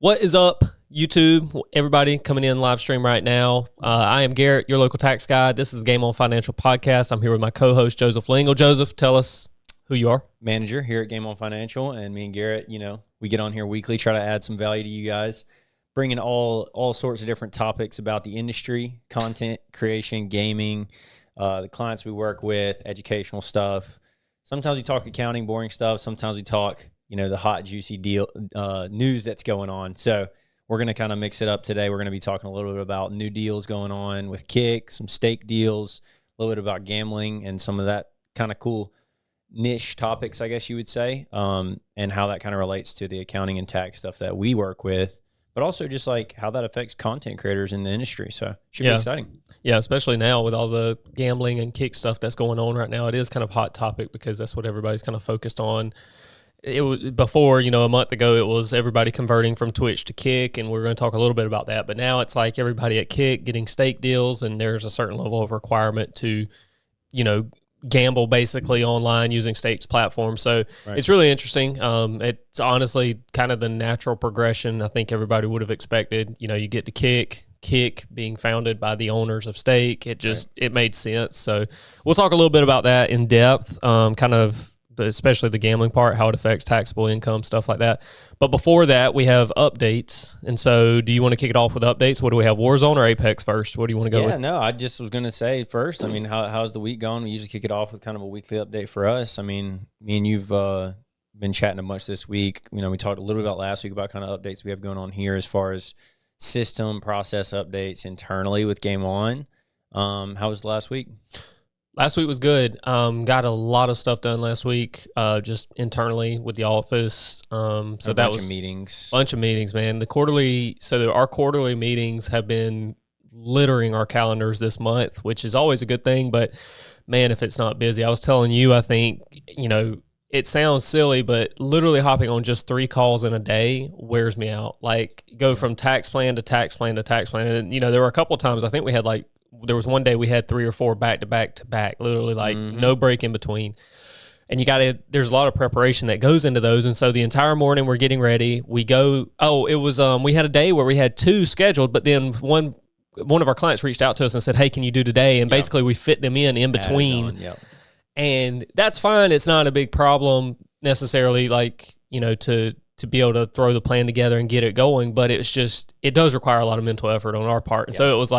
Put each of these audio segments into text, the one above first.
What is up, YouTube? Everybody coming in live stream right now. I am Garrett, your local tax guy. This is the Game On Financial podcast. I'm here with my co-host, Joseph Lingle. Joseph, tell us who you are. Manager here at Game On Financial, and me and Garrett, we get on here weekly, try to add some value to you guys, bringing all sorts of different topics about the industry, content creation, gaming, the clients we work with, educational stuff. Sometimes we talk accounting, boring stuff. Sometimes we talk the hot, juicy deal news that's going on. So we're going to kind of mix it up today. We're going to be talking a little bit about new deals going on with Kick, some stake deals, a little bit about gambling, and some of that kind of cool niche topics, I guess you would say, and how that kind of relates to the accounting and tax stuff that we work with, but also just like how that affects content creators in the industry. So it should be exciting. Yeah, especially now with all the gambling and Kick stuff that's going on right now. It is kind of a hot topic because that's what everybody's kind of focused on. It was before, a month ago, it was everybody converting from Twitch to Kick, and we're going to talk a little bit about that. But now it's like everybody at Kick getting stake deals, and there's a certain level of requirement to, gamble basically online using stakes platform. So It's really interesting. It's honestly kind of the natural progression I think everybody would have expected. You get to Kick being founded by the owners of Stake. It made sense. So we'll talk a little bit about that in depth, especially the gambling part, how it affects taxable income, stuff like that. But before that, we have updates. And so do you want to kick it off with updates? What do we have, Warzone or Apex first? What do you want to go with? Yeah, no, I just was going to say first, how's the week going? We usually kick it off with kind of a weekly update for us. Me and you've been chatting a bunch this week. We talked a little bit about last week about kind of updates we have going on here as far as system process updates internally with Game On. How was the last week? Last week was good. Got a lot of stuff done last week, just internally with the office. So that was meetings. Bunch of meetings, man. Our quarterly meetings have been littering our calendars this month, which is always a good thing. But man, if it's not busy, I was telling you, I think it sounds silly, but literally hopping on just 3 calls in a day wears me out. Like go from tax plan to tax plan to tax plan, and there were a couple of times I think we had there was one day we had 3 or 4 back to back, literally no break in between. And there's a lot of preparation that goes into those. And so the entire morning we're getting ready. We go, we had a day where we had 2 scheduled, but then one of our clients reached out to us and said, hey, can you do today? And basically we fit them in between. And that's fine. It's not a big problem necessarily, to be able to throw the plan together and get it going. But it does require a lot of mental effort on our part. And so it was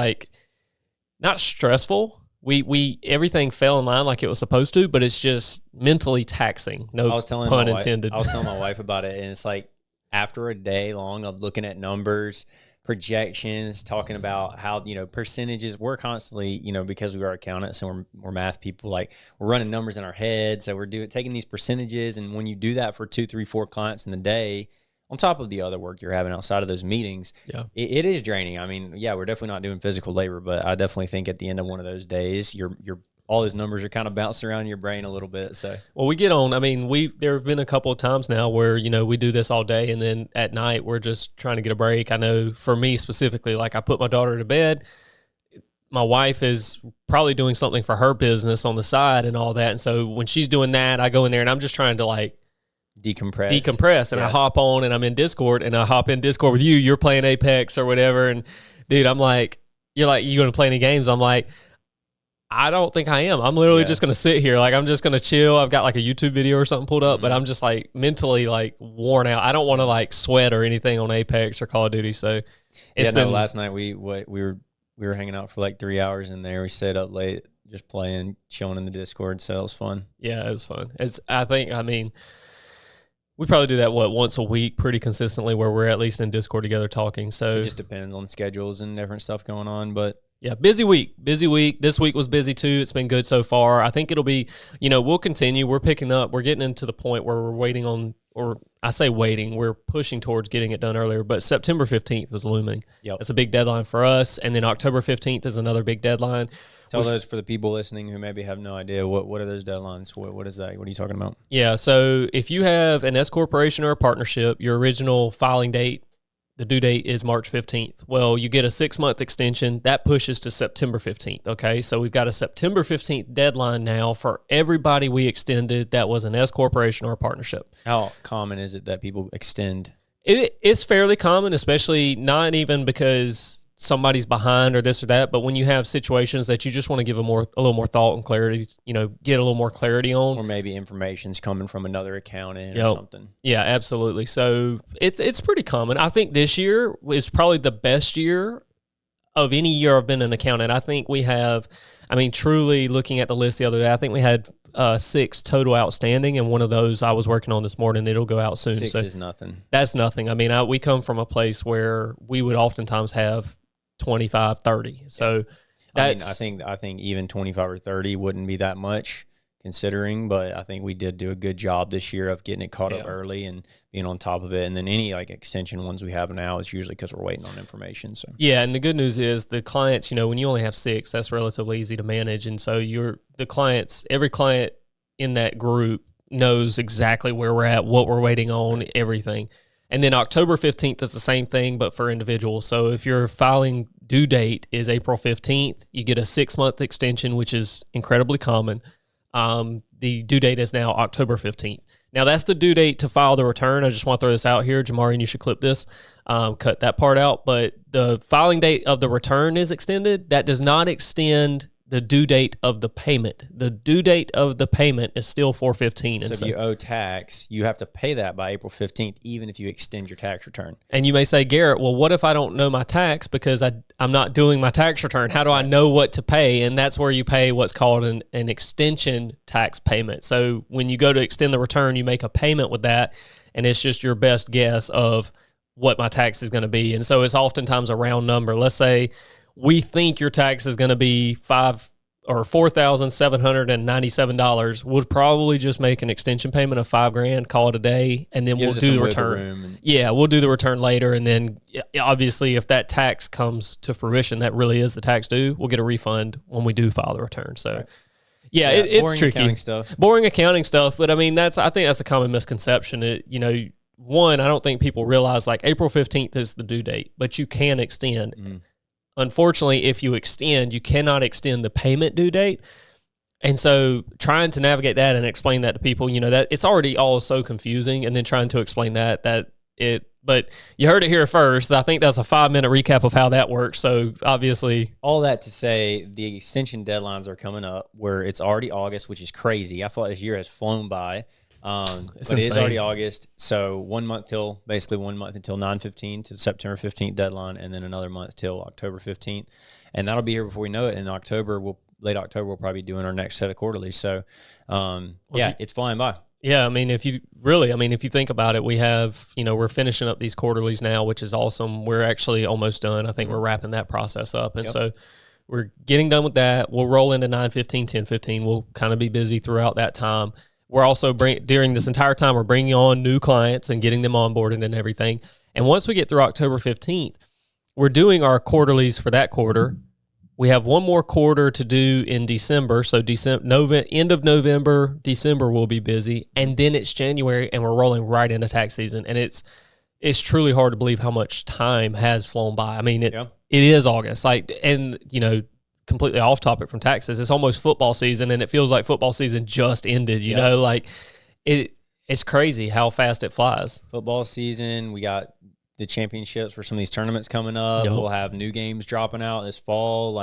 not stressful. We everything fell in line like it was supposed to, but it's just mentally taxing. No pun intended. I was telling my wife about it, and it's like after a day long of looking at numbers, projections, talking about how percentages. We're constantly because we are accountants and we're math people. We're running numbers in our head, so we're taking these percentages, and when you do that for 2, 3, 4 clients in the day, on top of the other work you're having outside of those meetings, it is draining. We're definitely not doing physical labor, but I definitely think at the end of one of those days, all those numbers are kind of bouncing around in your brain a little bit. So, well, we get on. There have been a couple of times now where we do this all day, and then at night we're just trying to get a break. I know for me specifically, I put my daughter to bed. My wife is probably doing something for her business on the side and all that, and so when she's doing that, I go in there and I'm just trying to decompress, and I hop on and I'm in Discord, and I hop in Discord with you. You're playing Apex or whatever, and dude, I'm like, you going to play any games? I'm like, I don't think I am. I'm literally just going to sit here. I'm just going to chill. I've got a YouTube video or something pulled up, but I'm just mentally worn out. I don't want to sweat or anything on Apex or Call of Duty. So it's been last night we were hanging out for 3 hours in there. We stayed up late just playing, chilling in the Discord. So it was fun. Yeah, it was fun. We probably do that, once a week pretty consistently, where we're at least in Discord together talking. So it just depends on schedules and different stuff going on. But yeah, busy week. This week was busy too. It's been good so far. I think it'll be, we'll continue. We're picking up. We're getting into the point where we're waiting on, or I say waiting, we're pushing towards getting it done earlier, but September 15th is looming. Yep. It's a big deadline for us. And then October 15th is another big deadline. Tell those for the people listening who maybe have no idea, what are those deadlines? What is that? What are you talking about? Yeah, so if you have an S corporation or a partnership, your original filing date, the due date is March 15th. Well, you get a 6-month extension. That pushes to September 15th, okay? So we've got a September 15th deadline now for everybody we extended that was an S corporation or a partnership. How common is it that people extend? It's fairly common, especially not even because somebody's behind or this or that, but when you have situations that you just want to give a little more thought and clarity, get a little more clarity on, or maybe information's coming from another accountant Yep. or something. Yeah, absolutely. So it's pretty common. I think this year is probably the best year of any year I've been an accountant. I think we have, truly looking at the list the other day, I think we had 6 total outstanding, and one of those I was working on this morning. It'll go out soon. 6 so is nothing. That's nothing. We come from a place where we would oftentimes have 25, 30. So that's, I think even 25 or 30 wouldn't be that much considering, but I think we did do a good job this year of getting it caught up early and being on top of it. And then any like extension ones we have now is usually because we're waiting on information. So yeah, and the good news is the clients, when you only have 6, that's relatively easy to manage. And so every client in that group knows exactly where we're at, what we're waiting on, everything. And then October 15th is the same thing, but for individuals. So if your filing due date is April 15th, you get a 6-month extension, which is incredibly common. The due date is now October 15th. Now, that's the due date to file the return. I just want to throw this out here. Jamarian, you should clip this, cut that part out. But the filing date of the return is extended. That does not extend the due date of the payment. The due date of the payment is still 4/15. So if you owe tax, you have to pay that by April 15th, even if you extend your tax return. And you may say, Garrett, well, what if I don't know my tax because I'm not doing my tax return? How do I know what to pay? And that's where you pay what's called an extension tax payment. So when you go to extend the return, you make a payment with that, and it's just your best guess of what my tax is going to be. And so it's oftentimes a round number. Let's say we think your tax is going to be $4,797. We'll probably just make an extension payment of $5,000, call it a day, and then we'll do the return. We'll do the return later, and then obviously if that tax comes to fruition, that really is the tax due, we'll get a refund when we do file the return. So. Right. It's tricky. Boring accounting stuff, but I think that's a common misconception. One, I don't think people realize like April 15th is the due date, but you can extend. Mm. Unfortunately, if you extend, you cannot extend the payment due date. And so trying to navigate that and explain that to people, that it's already all so confusing, and then trying to explain but you heard it here first. I think that's a 5-minute recap of how that works. So obviously, all that to say, the extension deadlines are coming up where it's already August, which is crazy. I feel like this year has flown by. But it is already August, so 1 month until 9/15 to September 15th deadline, and then another month till October 15th, and that'll be here before we know it. In October, late October, we'll probably be doing our next set of quarterlies. So, it's flying by. Yeah, if you think about it, we have, we're finishing up these quarterlies now, which is awesome. We're actually almost done. I think we're wrapping that process up, and so we're getting done with that. We'll roll into 9/15, 10/15. We'll kind of be busy throughout that time. We're also during this entire time, we're bringing on new clients and getting them onboarded and everything. And once we get through October 15th, we're doing our quarterlies for that quarter. We have one more quarter to do in December. So end of November, December will be busy. And then it's January, and we're rolling right into tax season. And it's truly hard to believe how much time has flown by. It is August. Completely off topic from taxes, it's almost football season, and it feels like football season just ended. It's crazy how fast it flies. Football season, we got the championships for some of these tournaments coming up. We'll have new games dropping out this fall.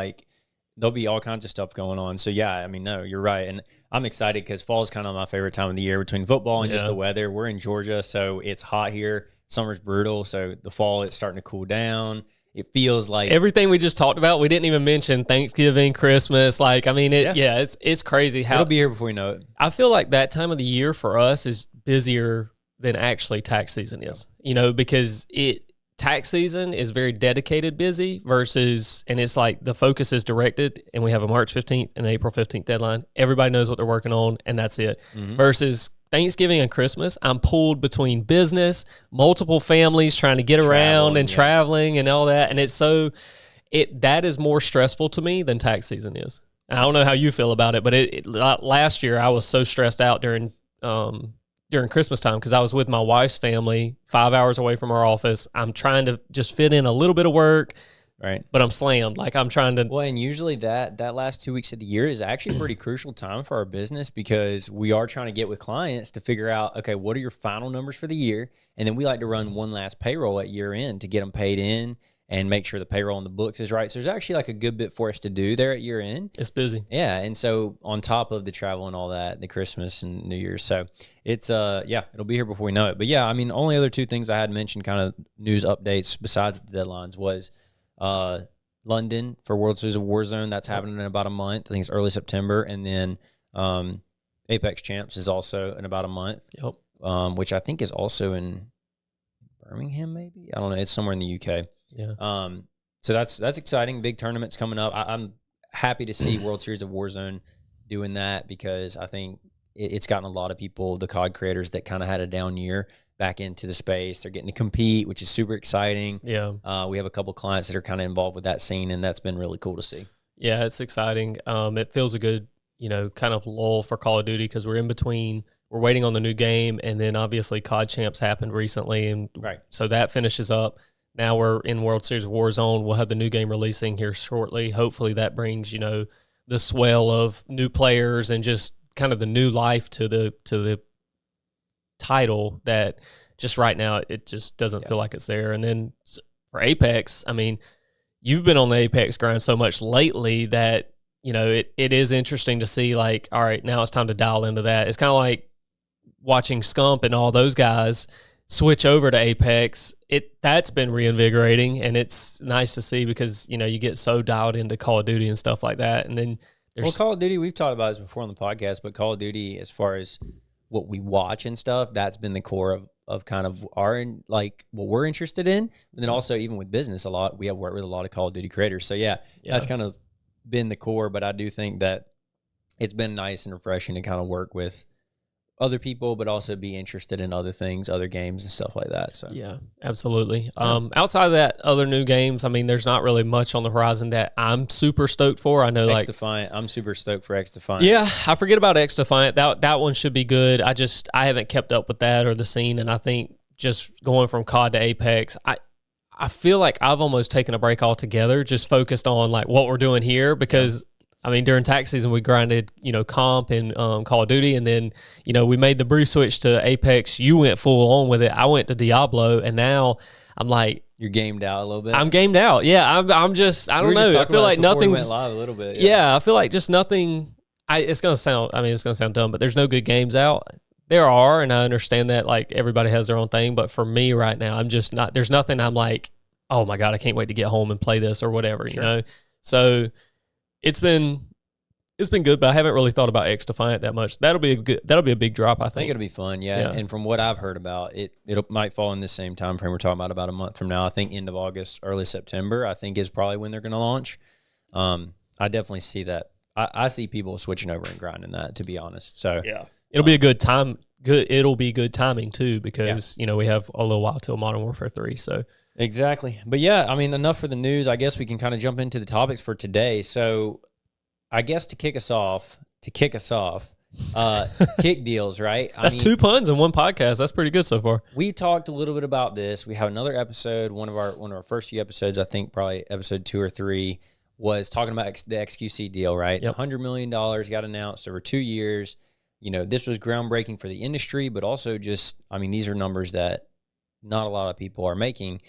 There'll be all kinds of stuff going on. So no, you're right, and I'm excited because fall is kind of my favorite time of the year between football and just the weather. We're in Georgia, so it's hot here. Summer's brutal, so the fall it's starting to cool down. It feels like everything we just talked about. We didn't even mention Thanksgiving, Christmas. It's crazy how it'll be here before we know it. I feel like that time of the year for us is busier than actually tax season is. Because tax season is very dedicated busy versus, and it's like the focus is directed, and we have a March 15th and April 15th deadline. Everybody knows what they're working on, and that's it. Mm-hmm. Versus Thanksgiving and Christmas, I'm pulled between business, multiple families trying to get around and traveling and all that. And that is more stressful to me than tax season is. And I don't know how you feel about it, but last year I was so stressed out during Christmas time because I was with my wife's family 5 hours away from our office. I'm trying to just fit in a little bit of work, Right. but I'm slammed. Like I'm trying to. Well, and usually that last 2 weeks of the year is actually pretty crucial time for our business because we are trying to get with clients to figure out, okay, what are your final numbers for the year? And then we like to run one last payroll at year end to get them paid in and make sure the payroll on the books is right. So there's actually like a good bit for us to do there at year end. It's busy. Yeah. And so on top of the travel and all that, the Christmas and New Year's. So it's, it'll be here before we know it. But yeah, I mean, only other two things I had mentioned kind of news updates besides the deadlines was, London for World Series of Warzone. That's happening in about a month. I think it's early September. And then Apex Champs is also in about a month. Yep. Which I think is also in Birmingham, maybe. I don't know. It's somewhere in the UK. Yeah. So that's exciting. Big tournaments coming up. I'm happy to see World Series of Warzone doing that because I think it's gotten a lot of people, the COD creators that kind of had a down year, back into the space. They're getting to compete, which is super exciting. Yeah. We have a couple clients that are kind of involved with that scene, and that's been really cool to see. Yeah, it's exciting. It feels a good, kind of lull for Call of Duty because we're in between. We're waiting on the new game, and then obviously COD Champs happened recently, and so that finishes up. Now we're in World Series of Warzone. We'll have the new game releasing here shortly. Hopefully that brings, the swell of new players and just kind of the new life to the title that just right now it just doesn't feel like it's there. And then for Apex, I mean, you've been on the Apex grind so much lately that, it is interesting to see like, all right, now it's time to dial into that. It's kind of like watching Scump and all those guys switch over to Apex. That's been reinvigorating, and it's nice to see because, you get so dialed into Call of Duty and stuff like that. And then Call of Duty, we've talked about this before on the podcast, but Call of Duty, as far as what we watch and stuff, that's been the core of kind of our, like, what we're interested in. And then also even with business, we have worked with a lot of Call of Duty creators. So yeah, that's kind of been the core, but I do think that it's been nice and refreshing to kind of work with other people, but also be interested in other things, other games and stuff like that. So yeah, absolutely. Outside of that, other new games, I mean, there's not really much on the horizon that I'm super stoked for. I know X Defiant, I'm super stoked for X Defiant. Yeah, I forget about X Defiant. That one should be good. I haven't kept up with that or the scene, and I think just going from COD to Apex, I feel like I've almost taken a break altogether, just focused on like what we're doing here because I mean, during tax season, we grinded, comp and Call of Duty. And then, we made the brief switch to Apex. You went full on with it. I went to Diablo. And now I'm like. You're gamed out a little bit? I'm gamed out. Yeah. I'm just, I don't know. I feel like nothing went live a little bit. Yeah. I feel like just nothing. It's going to sound dumb, but there's no good games out. There are. And I understand that like everybody has their own thing. But for me right now, I'm just not, there's nothing I'm like, oh my God, I can't wait to get home and play this or whatever, So. It's been good, but I haven't really thought about X Defiant that much. That'll be a big drop, I think. I think it'll be fun, yeah. And from what I've heard about it, might fall in the same time frame we're talking about a month from now. I think end of August, early September, I think is probably when they're going to launch. I definitely see that. I see people switching over and grinding that, to be honest. So yeah, it'll be a good time. It'll be good timing too because we have a little while till Modern Warfare 3. So. Exactly. But yeah, I mean, enough for the news. I guess we can kind of jump into the topics for today. So I guess to kick us off, kick deals, right? That's 2 puns in one podcast. That's pretty good so far. We talked a little bit about this. We have another episode, one of our first few episodes, I think probably episode 2 or 3, was talking about the XQC deal, right? Yep. $100 million got announced over 2 years. This was groundbreaking for the industry, but also just, I mean, these are numbers that not a lot of people are making.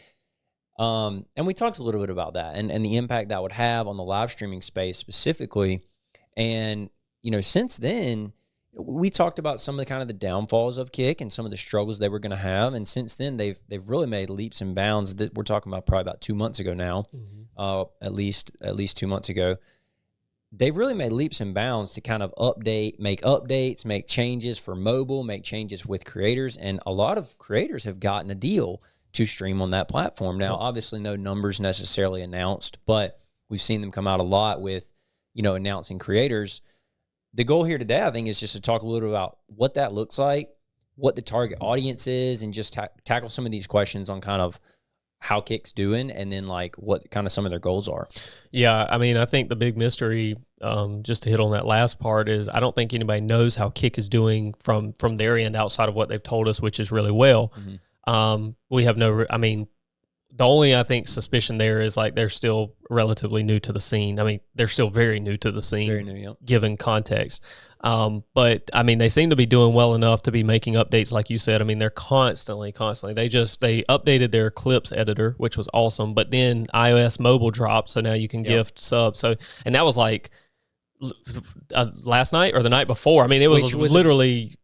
And we talked a little bit about that and the impact that would have on the live streaming space specifically. And, since then, we talked about some of the kind of the downfalls of Kick and some of the struggles they were going to have. And since then, they've really made leaps and bounds that we're talking about probably about 2 months ago now, at least 2 months ago. They've really made leaps and bounds to kind of make updates, make changes for mobile, make changes with creators. And a lot of creators have gotten a deal to stream on that platform. Now, obviously no numbers necessarily announced, but we've seen them come out a lot with, announcing creators. The goal here today, I think, is just to talk a little about what that looks like, what the target audience is, and just tackle some of these questions on kind of how Kick's doing and then like what kind of some of their goals are. Yeah, I mean, I think the big mystery, just to hit on that last part, is I don't think anybody knows how Kick is doing from their end outside of what they've told us, which is really well. We have The only, I think, suspicion there is like they're still relatively new to the scene. I mean, they're still very new to the scene, Very new, yep. given context. But I mean, they seem to be doing well enough to be making updates, like you said. I mean, they're constantly. They updated their clips editor, which was awesome. But then iOS mobile dropped, so now you can gift subs. So, and that was like last night or the night before. I mean, it was literally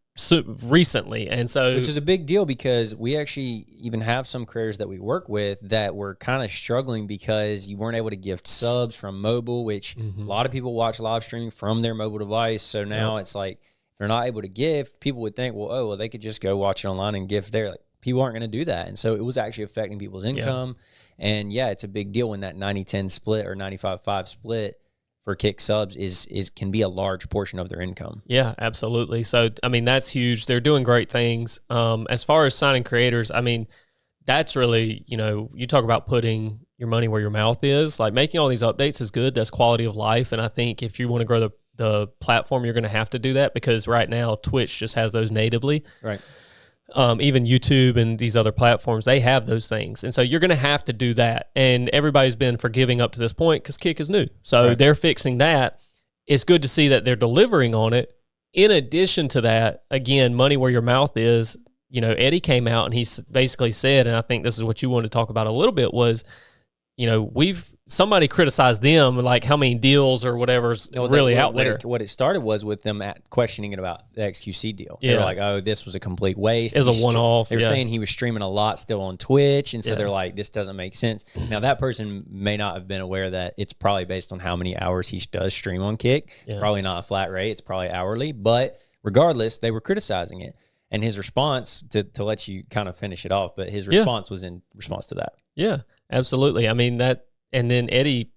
recently, and so which is a big deal because we actually even have some creators that we work with that were kind of struggling because you weren't able to gift subs from mobile, which a lot of people watch live streaming from their mobile device. So now it's like if they're not able to gift, people would think, well, they could just go watch it online and gift there. Like people aren't going to do that, and so it was actually affecting people's income. And it's a big deal when that 90-10 split or 95-5 split for Kick subs can be a large portion of their income. Yeah, absolutely. So, I mean, that's huge. They're doing great things. As far as signing creators, I mean, that's really, you talk about putting your money where your mouth is. Like making all these updates is good. That's quality of life. And I think if you want to grow the platform, you're going to have to do that because right now Twitch just has those natively. Right. Even YouTube and these other platforms, they have those things. And so you're going to have to do that. And everybody's been forgiving up to this point because Kick is new. So they're fixing that. It's good to see that they're delivering on it. In addition to that, again, money where your mouth is, Eddie came out and he basically said, and I think this is what you wanted to talk about a little bit was, somebody criticized them, like how many deals or whatever's really out there. What it started was with them questioning it about the XQC deal. They were like, oh, this was a complete waste. It was a one-off. They were saying he was streaming a lot still on Twitch, and so they're like, this doesn't make sense. Now, that person may not have been aware that it's probably based on how many hours he does stream on Kick. It's probably not a flat rate. It's probably hourly. But regardless, they were criticizing it. And his response, to let you kind of finish it off, but his response was in response to that. Yeah, absolutely. I mean, and then Eddie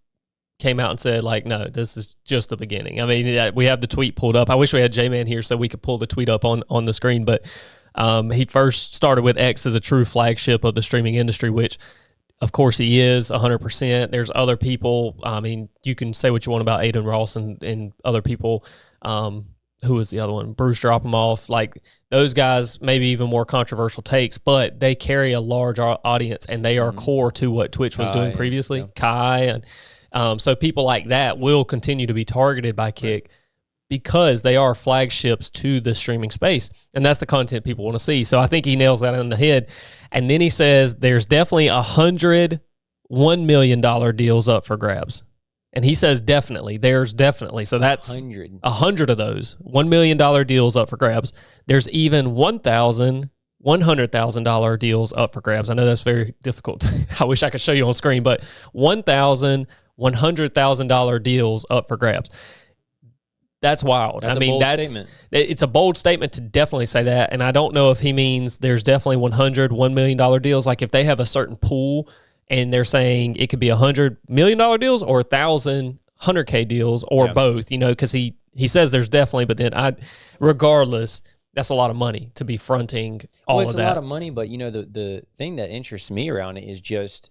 came out and said, like, no, this is just the beginning. I mean, we have the tweet pulled up. I wish we had J-Man here so we could pull the tweet up on the screen. But he first started with X as a true flagship of the streaming industry, which, of course, he is 100%. There's other people. I mean, you can say what you want about Aiden Ross and other people. Who was the other one? Bruce Dropomoff. Like those guys, maybe even more controversial takes, but they carry a large audience and they are core to what Twitch was doing previously. Kai. And so people like that will continue to be targeted by Kick because they are flagships to the streaming space. And that's the content people want to see. So I think he nails that on the head. And then he says there's definitely 100 $1 million deals up for grabs. And he says definitely. There's definitely. So that's 100 of those $1 million deals up for grabs. There's even $100,000 deals up for grabs. I know that's very difficult. I wish I could show you on screen, but $100,000 deals up for grabs. That's wild. That's a bold statement. It's a bold statement to definitely say that. And I don't know if he means there's definitely $100 $1 million deals. Like if they have a certain pool and they're saying it could be $100 million deals or 1,000 100K deals or both, because he says there's definitely, but then regardless, that's a lot of money to be fronting all of that. It's a lot of money, but the thing that interests me around it is just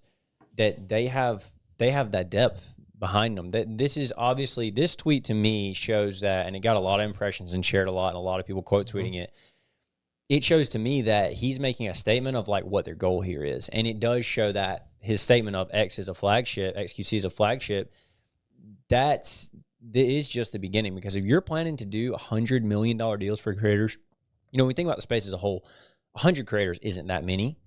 that they have that depth behind them. That this tweet to me shows that, and it got a lot of impressions and shared a lot, and a lot of people quote tweeting it. It shows to me that he's making a statement of like what their goal here is. And it does show that his statement of XQC is a flagship, that is just the beginning. Because if you're planning to do $100 million deals for creators, when we think about the space as a whole, 100 creators isn't that many.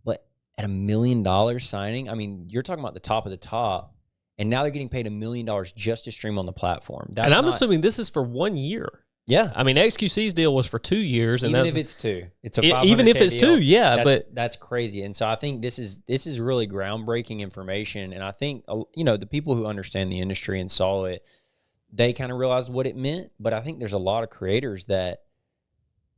But at $1 million signing, I mean, you're talking about the top of the top. And now they're getting paid $1 million just to stream on the platform. And I'm assuming this is for 1 year. Yeah, I mean XQC's deal was for 2 years, and even if it's two, it's a even if it's deal, 2, yeah. But that's crazy, and so I think this is really groundbreaking information, and I think the people who understand the industry and saw it, they kind of realized what it meant. But I think there's a lot of creators that,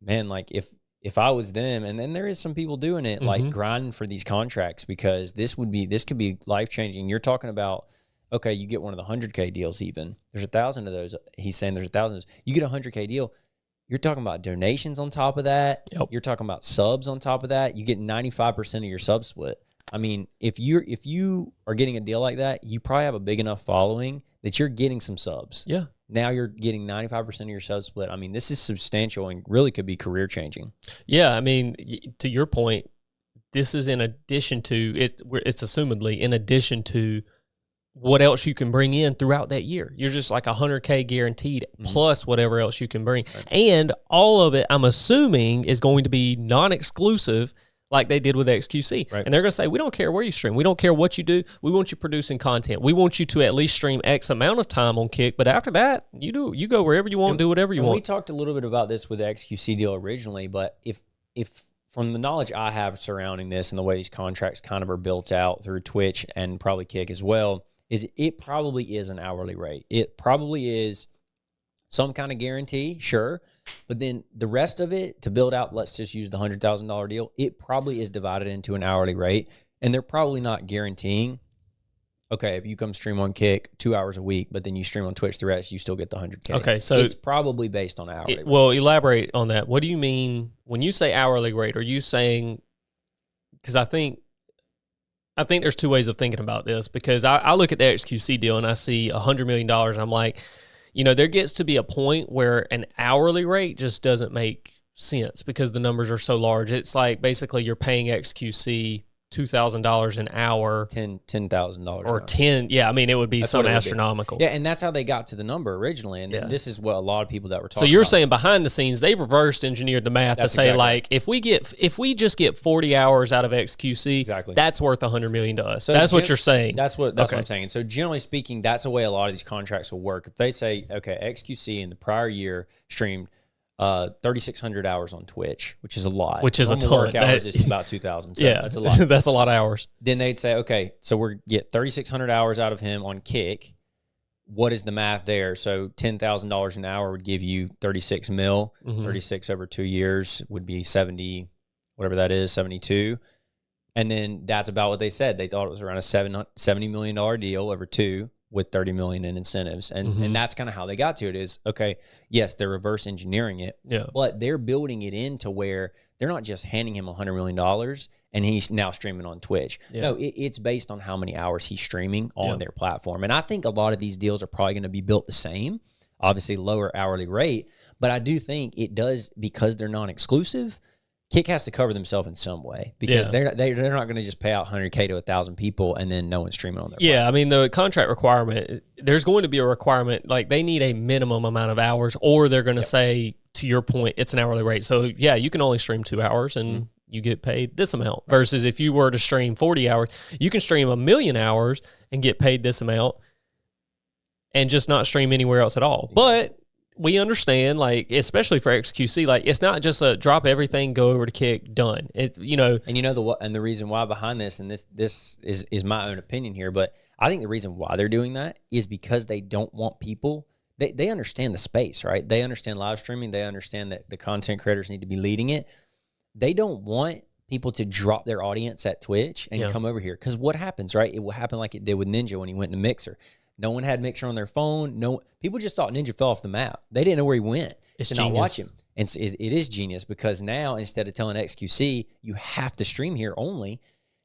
man, like if I was them, and then there is some people doing it, like grinding for these contracts because this could be life changing. You're talking about. Okay, you get one of the 100K deals even. There's 1,000 of those. He's saying there's 1,000 of those. You get a 100K deal. You're talking about donations on top of that. Yep. You're talking about subs on top of that. You get 95% of your sub split. I mean, if you are getting a deal like that, you probably have a big enough following that you're getting some subs. Yeah. Now you're getting 95% of your sub split. I mean, this is substantial and really could be career changing. Yeah, I mean, to your point, this is in addition to it's assumedly in addition to what else you can bring in throughout that year. You're just like $100K guaranteed plus whatever else you can bring. Right. And all of it, I'm assuming, is going to be non-exclusive like they did with XQC. Right. And they're going to say, we don't care where you stream. We don't care what you do. We want you producing content. We want you to at least stream X amount of time on Kick. But after that, you go wherever you want, do whatever you want. We talked a little bit about this with the XQC deal originally, but if from the knowledge I have surrounding this and the way these contracts kind of are built out through Twitch and probably Kick as well, is it probably is an hourly rate. It probably is some kind of guarantee, sure. But then the rest of it to build out, let's just use the $100,000 deal, it probably is divided into an hourly rate. And they're probably not guaranteeing, okay, if you come stream on Kick 2 hours a week, but then you stream on Twitch the rest, you still get the $100K. Okay, so it's probably based on hourly rate. Well, elaborate on that. What do you mean when you say hourly rate? Are you saying, because I think there's two ways of thinking about this, because I look at the XQC deal and I see $100 million. I'm like, there gets to be a point where an hourly rate just doesn't make sense because the numbers are so large. It's like basically you're paying XQC $2,000 an hour, $10,000 or 10. Yeah, I mean it would be some astronomical. Yeah, and that's how they got to the number originally. And this is what a lot of people that were talking. So you're about. saying behind the scenes they've reversed engineered the math to say like if we just get 40 hours out of XQC, that's worth $100 million to us. So that's what you're saying. That's what I'm saying. And so generally speaking, that's the way a lot of these contracts will work. If they say, okay, XQC in the prior year streamed 3,600 hours on Twitch, which is a lot. Which is a ton. Work hours is about 2,000. So yeah, that's a lot. That's a lot of hours. Then they'd say, okay, so we're get 3,600 hours out of him on Kick. What is the math there? So $10,000 an hour would give you 36 mil. 36 over 2 years would be 70, whatever that is, 72. And then that's about what they said. They thought it was around a $70 million deal over two, with 30 million in incentives. And that's kind of how they got to it is, okay, yes, they're reverse engineering it, but they're building it into where they're not just handing him $100 million and he's now streaming on Twitch. No, it's based on how many hours he's streaming on their platform. And I think a lot of these deals are probably going to be built the same, obviously lower hourly rate, but I do think it does, because they're non-exclusive, Kick has to cover themselves in some way, because they're not going to just pay out $100K to 1,000 people and then no one's streaming on their platform. I mean, the contract requirement, there's going to be a requirement, like they need a minimum amount of hours, or they're going to say, to your point, it's an hourly rate. So yeah, you can only stream 2 hours and you get paid this amount, versus if you were to stream 40 hours, you can stream 1,000,000 hours and get paid this amount and just not stream anywhere else at all. But we understand, like, especially for XQC, like, it's not just a drop everything, go over to Kick, done. It's, and the reason why behind this, and this is my own opinion here, but I think the reason why they're doing that is because they don't want people, they understand the space, right? They understand live streaming. They understand that the content creators need to be leading it. They don't want people to drop their audience at Twitch and come over here. Because what happens, right? It will happen like it did with Ninja when he went to Mixer. No one had Mixer on their phone. No, people just thought Ninja fell off the map. They didn't know where he went to not watch him. And it is genius, because now instead of telling XQC, you have to stream here only,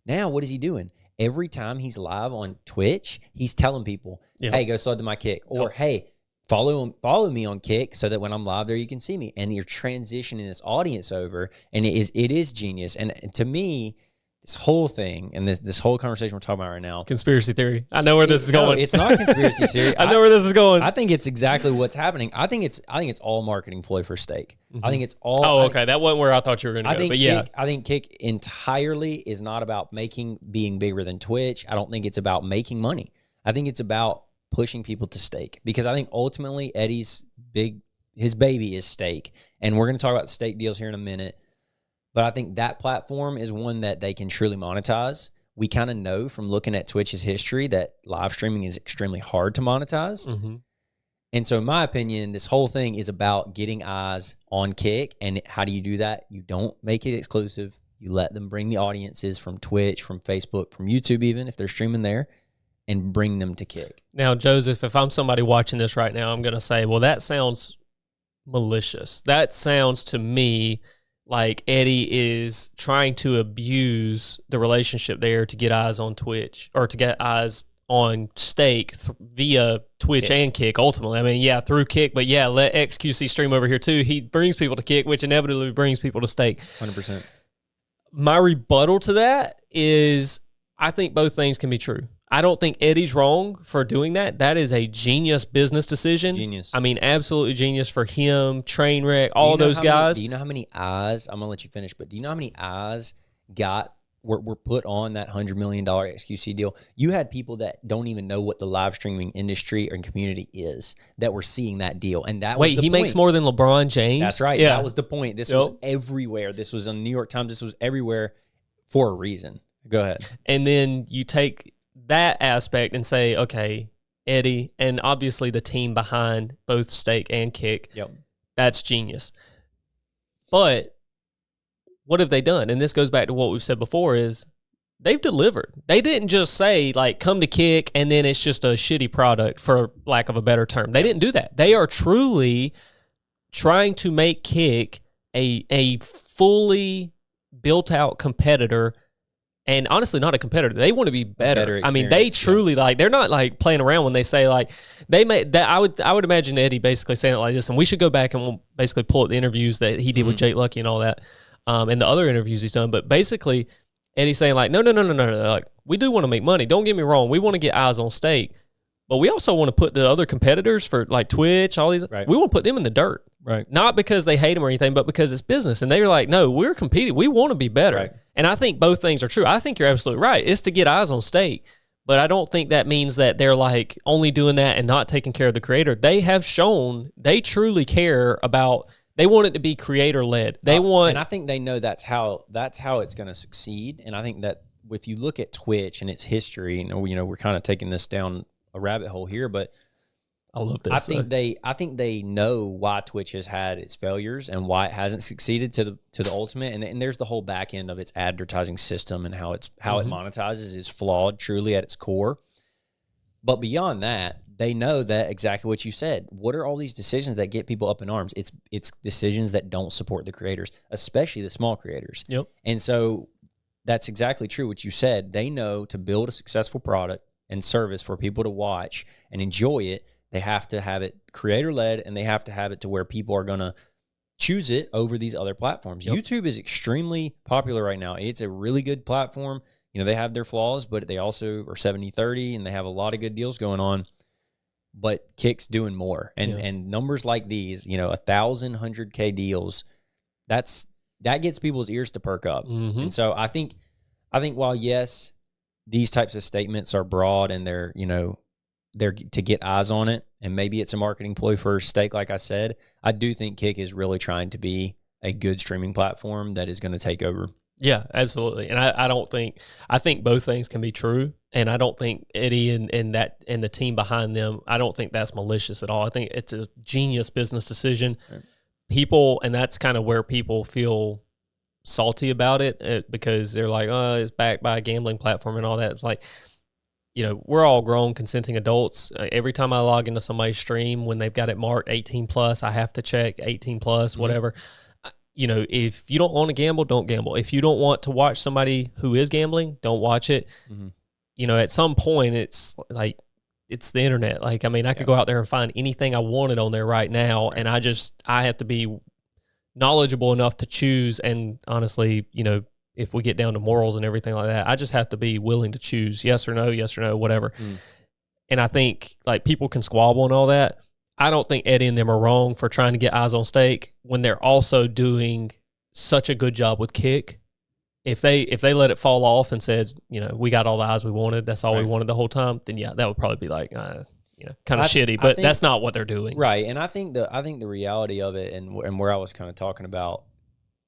now what is he doing? Every time he's live on Twitch, he's telling people, hey, go sub to my Kick. Or, hey, follow me on Kick so that when I'm live there, you can see me. And you're transitioning this audience over. And it is genius. And to me, this whole thing and this whole conversation we're talking about right now, conspiracy theory. I know where this is going. No, it's not conspiracy theory. I know where this is going. I think it's exactly what's happening. I think it's all marketing ploy for Stake. I think it's all. Oh, okay. That wasn't where I thought you were going to go. But yeah, I think Kick entirely is not about being bigger than Twitch. I don't think it's about making money. I think it's about pushing people to Stake, because I think ultimately Eddie's his baby is Stake, and we're going to talk about the Stake deals here in a minute. But I think that platform is one that they can truly monetize. We kind of know from looking at Twitch's history that live streaming is extremely hard to monetize. And so in my opinion, this whole thing is about getting eyes on Kick. And how do you do that? You don't make it exclusive. You let them bring the audiences from Twitch, from Facebook, from YouTube even, if they're streaming there, and bring them to Kick. Now, Joseph, if I'm somebody watching this right now, I'm going to say, well, that sounds malicious. That sounds to me like Eddie is trying to abuse the relationship there to get eyes on Twitch, or to get eyes on Stake via Twitch and Kick ultimately. I mean, through Kick, but let XQC stream over here too. He brings people to Kick, which inevitably brings people to Stake. 100%. My rebuttal to that is I think both things can be true. I don't think Eddie's wrong for doing that. That is a genius business decision. Genius. I mean, absolutely genius for him, Trainwreck, all those guys. Do you know how many eyes? I'm gonna let you finish, but do you know how many eyes were put on that $100 million XQC deal? You had people that don't even know what the live streaming industry and community is that were seeing that deal, and that was the point. Makes more than LeBron James. That's right. Yeah. That was the point. This was everywhere. This was on the New York Times. This was everywhere for a reason. Go ahead. And then you take that aspect and say, okay, Eddie, and obviously the team behind both Stake and Kick, that's genius. But what have they done? And this goes back to what we've said before is they've delivered. They didn't just say, like, come to Kick and then it's just a shitty product, for lack of a better term. They didn't do that. They are truly trying to make Kick a fully built-out competitor. And honestly, not a competitor. They want to be better. I mean, they truly they're not like playing around when they say like they made that. I would imagine Eddie basically saying it like this, and we should go back and we'll basically pull up the interviews that he did with Jake Lucky and all that, and the other interviews he's done. But basically, Eddie's saying like, no. Like, we do want to make money. Don't get me wrong. We want to get eyes on Stake, but we also want to put the other competitors for like Twitch, all these. Right. We want to put them in the dirt. Right. Not because they hate them or anything, but because it's business. And they're like, no, we're competing. We want to be better. Right. And I think both things are true. I think you're absolutely right. It's to get eyes on Stake. But I don't think that means that they're like only doing that and not taking care of the creator. They have shown they truly care about, they want it to be creator led. They want, and I think they know that's how it's going to succeed. And I think that if you look at Twitch and its history, you know, we're kind of taking this down a rabbit hole here, but I love this. I think they know why Twitch has had its failures and why it hasn't succeeded to the ultimate. And there's the whole back end of its advertising system and how it monetizes is flawed truly at its core. But beyond that, they know that exactly what you said. What are all these decisions that get people up in arms? It's decisions that don't support the creators, especially the small creators. Yep. And so that's exactly true what you said. They know to build a successful product and service for people to watch and enjoy it, they have to have it creator-led, and they have to have it to where people are going to choose it over these other platforms. Yep. YouTube is extremely popular right now. It's a really good platform. You know, they have their flaws, but they also are 70-30, and they have a lot of good deals going on. But Kick's doing more. And numbers like these, 1,000, 100K deals, that gets people's ears to perk up. Mm-hmm. And so I think while, yes, these types of statements are broad and they're to get eyes on it, and maybe it's a marketing ploy for Stake, like I said, I do think Kick is really trying to be a good streaming platform that is going to take over. Yeah, absolutely. And I think both things can be true. And I don't think Eddie and the team behind them, I don't think that's malicious at all. I think it's a genius business decision. Right. People, and that's kind of where people feel salty about it because they're like, oh, it's backed by a gambling platform and all that. It's like, we're all grown, consenting adults. Every time I log into somebody's stream, when they've got it marked 18 plus, I have to check 18 plus, whatever. If you don't want to gamble, don't gamble. If you don't want to watch somebody who is gambling, don't watch it. Mm-hmm. At some point, it's like, it's the internet. Like, I mean, I could go out there and find anything I wanted on there right now. Right. And I have to be knowledgeable enough to choose. And honestly, if we get down to morals and everything like that, I just have to be willing to choose yes or no, whatever. Mm. And I think like people can squabble and all that. I don't think Eddie and them are wrong for trying to get eyes on Stake when they're also doing such a good job with Kick. If they let it fall off and said, we got all the eyes we wanted, that's all we wanted the whole time, then yeah, that would probably be like, kind of shitty. But that's not what they're doing, right? And I think the reality of it, and where I was kind of talking about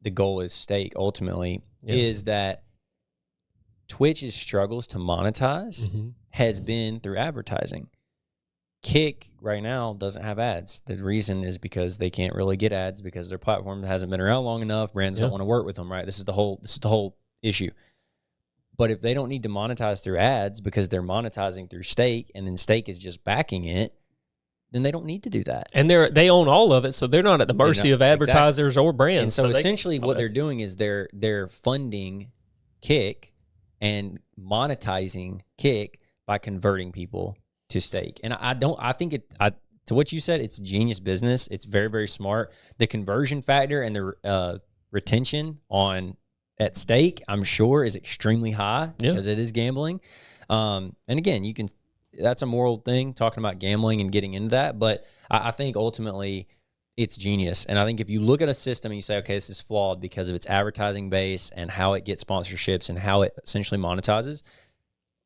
the goal is Stake ultimately is that Twitch's struggles to monetize has been through advertising. Kick right now doesn't have ads. The reason is because they can't really get ads because their platform hasn't been around long enough. Brands don't want to work with them, right? This is the whole issue. But if they don't need to monetize through ads because they're monetizing through Stake, and then Stake is just backing it, then they don't need to do that. And they own all of it, so they're not at the mercy of advertisers or brands. And so essentially what they're doing is they're funding Kick and monetizing Kick by converting people to Stake. And to what you said, it's genius business. It's very, very smart. The conversion factor and the retention on at stake, I'm sure, is extremely high Yeah. because it is gambling. And again, that's a moral thing, talking about gambling and getting into that. But I think ultimately it's genius. And I think if you look at a system and you say, okay, this is flawed because of its advertising base and how it gets sponsorships and how it essentially monetizes,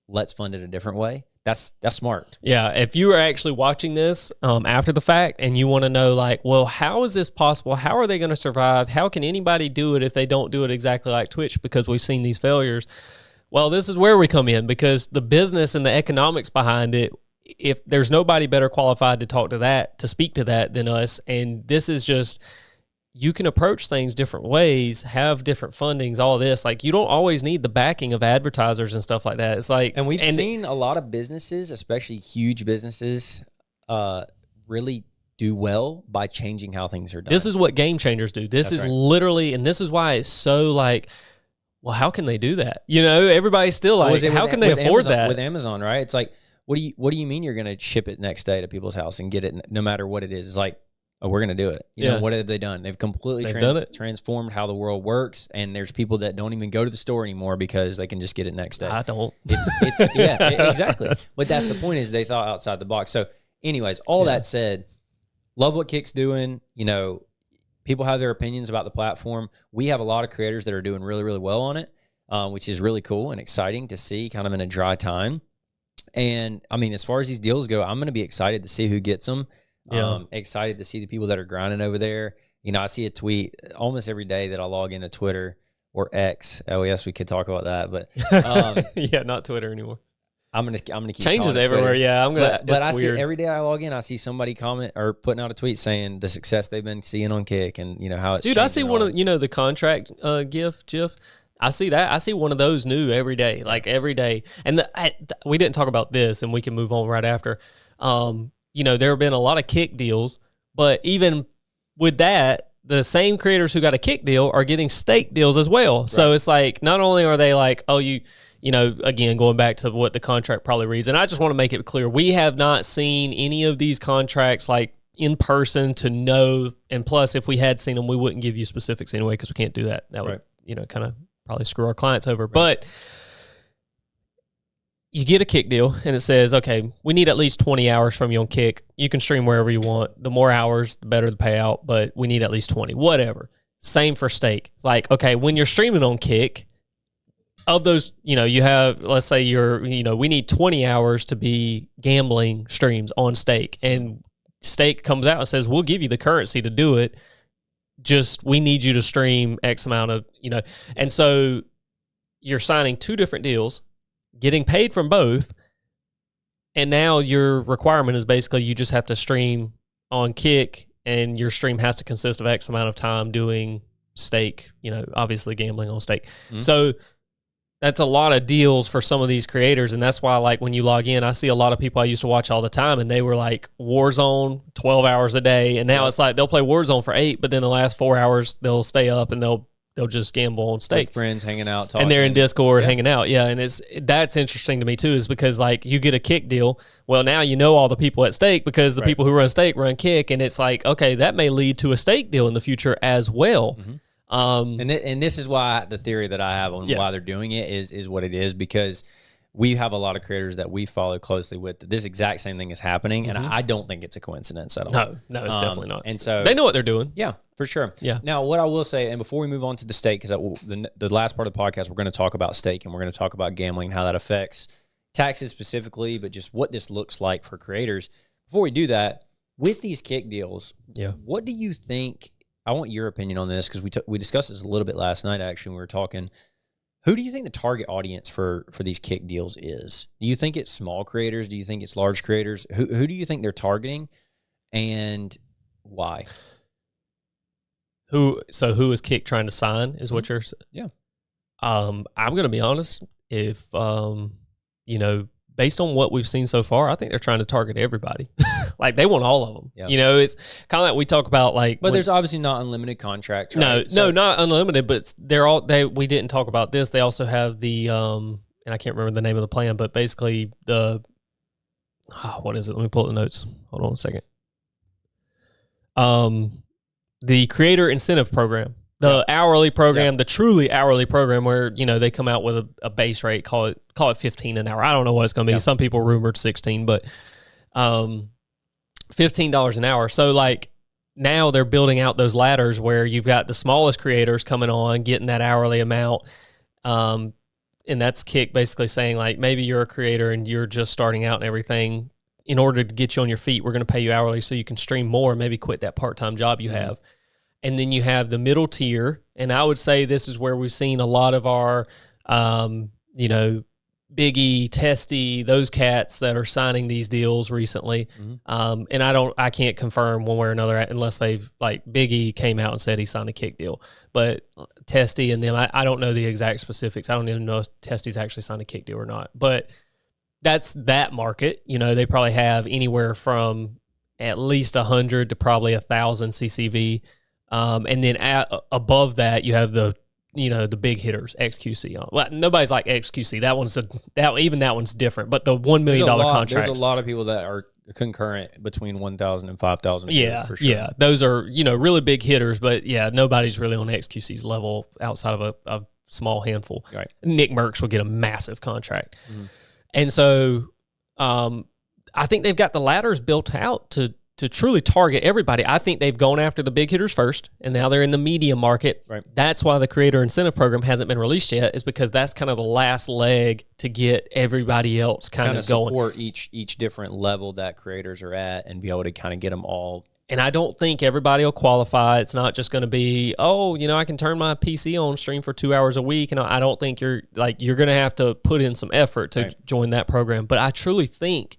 let's fund it a different way. That's smart. Yeah, if you are actually watching this after the fact and you want to know, like, well, how is this possible? How are they going to survive? How can anybody do it if they don't do it exactly like Twitch because we've seen these failures? Well, this is where we come in, because the business and the economics behind it, if there's nobody better qualified to speak to that than us. And this is just, you can approach things different ways, have different fundings, all this. Like, you don't always need the backing of advertisers and stuff like that. It's like, and we've seen a lot of businesses, especially huge businesses, really do well by changing how things are done. This is what game changers do. This is literally, and this is why it's so like, well, how can they do that? You know, everybody's still like, how can they afford that? With Amazon, right? It's like, what do you mean you're going to ship it next day to people's house and get it no matter what it is? It's like, oh, we're going to do it. You know, what have they done? They've completely transformed how the world works. And there's people that don't even go to the store anymore because they can just get it next day. I don't. Yeah, exactly. But that's the point, is they thought outside the box. So anyways, all that said, love what Kick's doing. You know, people have their opinions about the platform. We have a lot of creators that are doing really, really well on it, which is really cool and exciting to see kind of in a dry time. And I mean, as far as these deals go, I'm going to be excited to see who gets them. Excited to see the people that are grinding over there. You know, I see a tweet almost every day that I log into Twitter or X. Oh yes, we could talk about that, but yeah, not Twitter anymore. I'm gonna keep changes everywhere. Twitter. Yeah, I'm gonna. But I see every day I log in, I see somebody comment or putting out a tweet saying the success they've been seeing on Kick and you know how it's. Dude, I see one of the contract GIF. I see that. I see one of those new every day, like every day. And we didn't talk about this, and we can move on right after. You know, there have been a lot of Kick deals, but even with that, the same creators who got a Kick deal are getting stake deals as well. Right. So it's like, not only are they like, oh, you know, again, going back to what the contract probably reads, and I just want to make it clear, we have not seen any of these contracts like in person to know. And plus, if we had seen them, we wouldn't give you specifics anyway, because we can't do that. That would, you know, kind of probably screw our clients over. Right. But you get a Kick deal and it says, okay, we need at least 20 hours from you on Kick. You can stream wherever you want. The more hours, the better the payout, but we need at least 20, whatever. Same for stake. It's like, okay, when you're streaming on Kick, of those, you know, you have, let's say we need 20 hours to be gambling streams on stake. And stake comes out and says, we'll give you the currency to do it. Just, we need you to stream X amount of, you know. And so you're signing two different deals, getting paid from both, and now your requirement is basically you just have to stream on Kick, and your stream has to consist of X amount of time doing stake, you know, obviously gambling on stake. Mm-hmm. So that's a lot of deals for some of these creators, and that's why, like, when you log in, I see a lot of people I used to watch all the time, and they were like Warzone 12 hours a day, and now it's like they'll play Warzone for 8, but then the last 4 hours they'll stay up and they'll just gamble on stake. With friends hanging out, talking. And they're in Discord hanging out. Yeah, and that's interesting to me too, is because like you get a Kick deal. Well, now you know all the people at stake because the people who run stake run Kick, and it's like, okay, that may lead to a stake deal in the future as well. Mm-hmm. And this is why the theory that I have on why they're doing it is what it is, because we have a lot of creators that we follow closely with. This exact same thing is happening, and I don't think it's a coincidence at all. No, it's definitely not. And so they know what they're doing. Yeah, for sure. Yeah. Now, what I will say, and before we move on to the stake, because the last part of the podcast, we're going to talk about stake, and we're going to talk about gambling, how that affects taxes specifically, but just what this looks like for creators. Before we do that, with these Kick deals, what do you think? I want your opinion on this, because we discussed this a little bit last night, actually, when we were talking. Who do you think the target audience for these Kick deals is? Do you think it's small creators? Do you think it's large creators? Who do you think they're targeting, and why? Who is Kick trying to sign is what you're saying? Yeah. I'm going to be honest. If, you know, based on what we've seen so far, I think they're trying to target everybody. Like, they want all of them. Yep. You know, it's kind of like we talk about, like, but there's obviously not unlimited contracts. Right? No, not unlimited, but we didn't talk about this. They also have the, and I can't remember the name of the plan, but basically what is it? Let me pull up the notes. Hold on a second. The creator incentive program. The hourly program, the truly hourly program where, they come out with a base rate, call it 15 an hour. I don't know what it's going to be. Some people rumored 16, but $15 an hour. So like now they're building out those ladders where you've got the smallest creators coming on, getting that hourly amount. And that's Kick basically saying like, maybe you're a creator and you're just starting out and everything. In order to get you on your feet, we're going to pay you hourly so you can stream more, maybe quit that part-time job you have. And then you have the middle tier, and I would say this is where we've seen a lot of our, Biggie, Testy, those cats that are signing these deals recently. And I can't confirm one way or another unless they've, like, Biggie came out and said he signed a Kick deal. But Testy and them, I don't know the exact specifics. I don't even know if Testy's actually signed a Kick deal or not. But that's that market. They probably have anywhere from at least 100 to probably 1,000 CCV. And then above that, you have the big hitters, XQC. Well, nobody's like XQC. That one's different. But the $1 million contracts. There's a lot of people that are concurrent between 1,000 and 5,000. Yeah, for sure. Yeah, those are really big hitters. But yeah, nobody's really on XQC's level outside of a small handful. Right. Nick Merckx will get a massive contract, and so I think they've got the ladders built out to truly target everybody. I think they've gone after the big hitters first, and now they're in the medium market. Right. That's why the creator incentive program hasn't been released yet, is because that's kind of the last leg to get everybody else kind of going. Support each different level that creators are at and be able to kind of get them all. And I don't think everybody will qualify. It's not just going to be, I can turn my PC on, stream for 2 hours a week. And I don't think you're going to have to put in some effort to join that program. But I truly think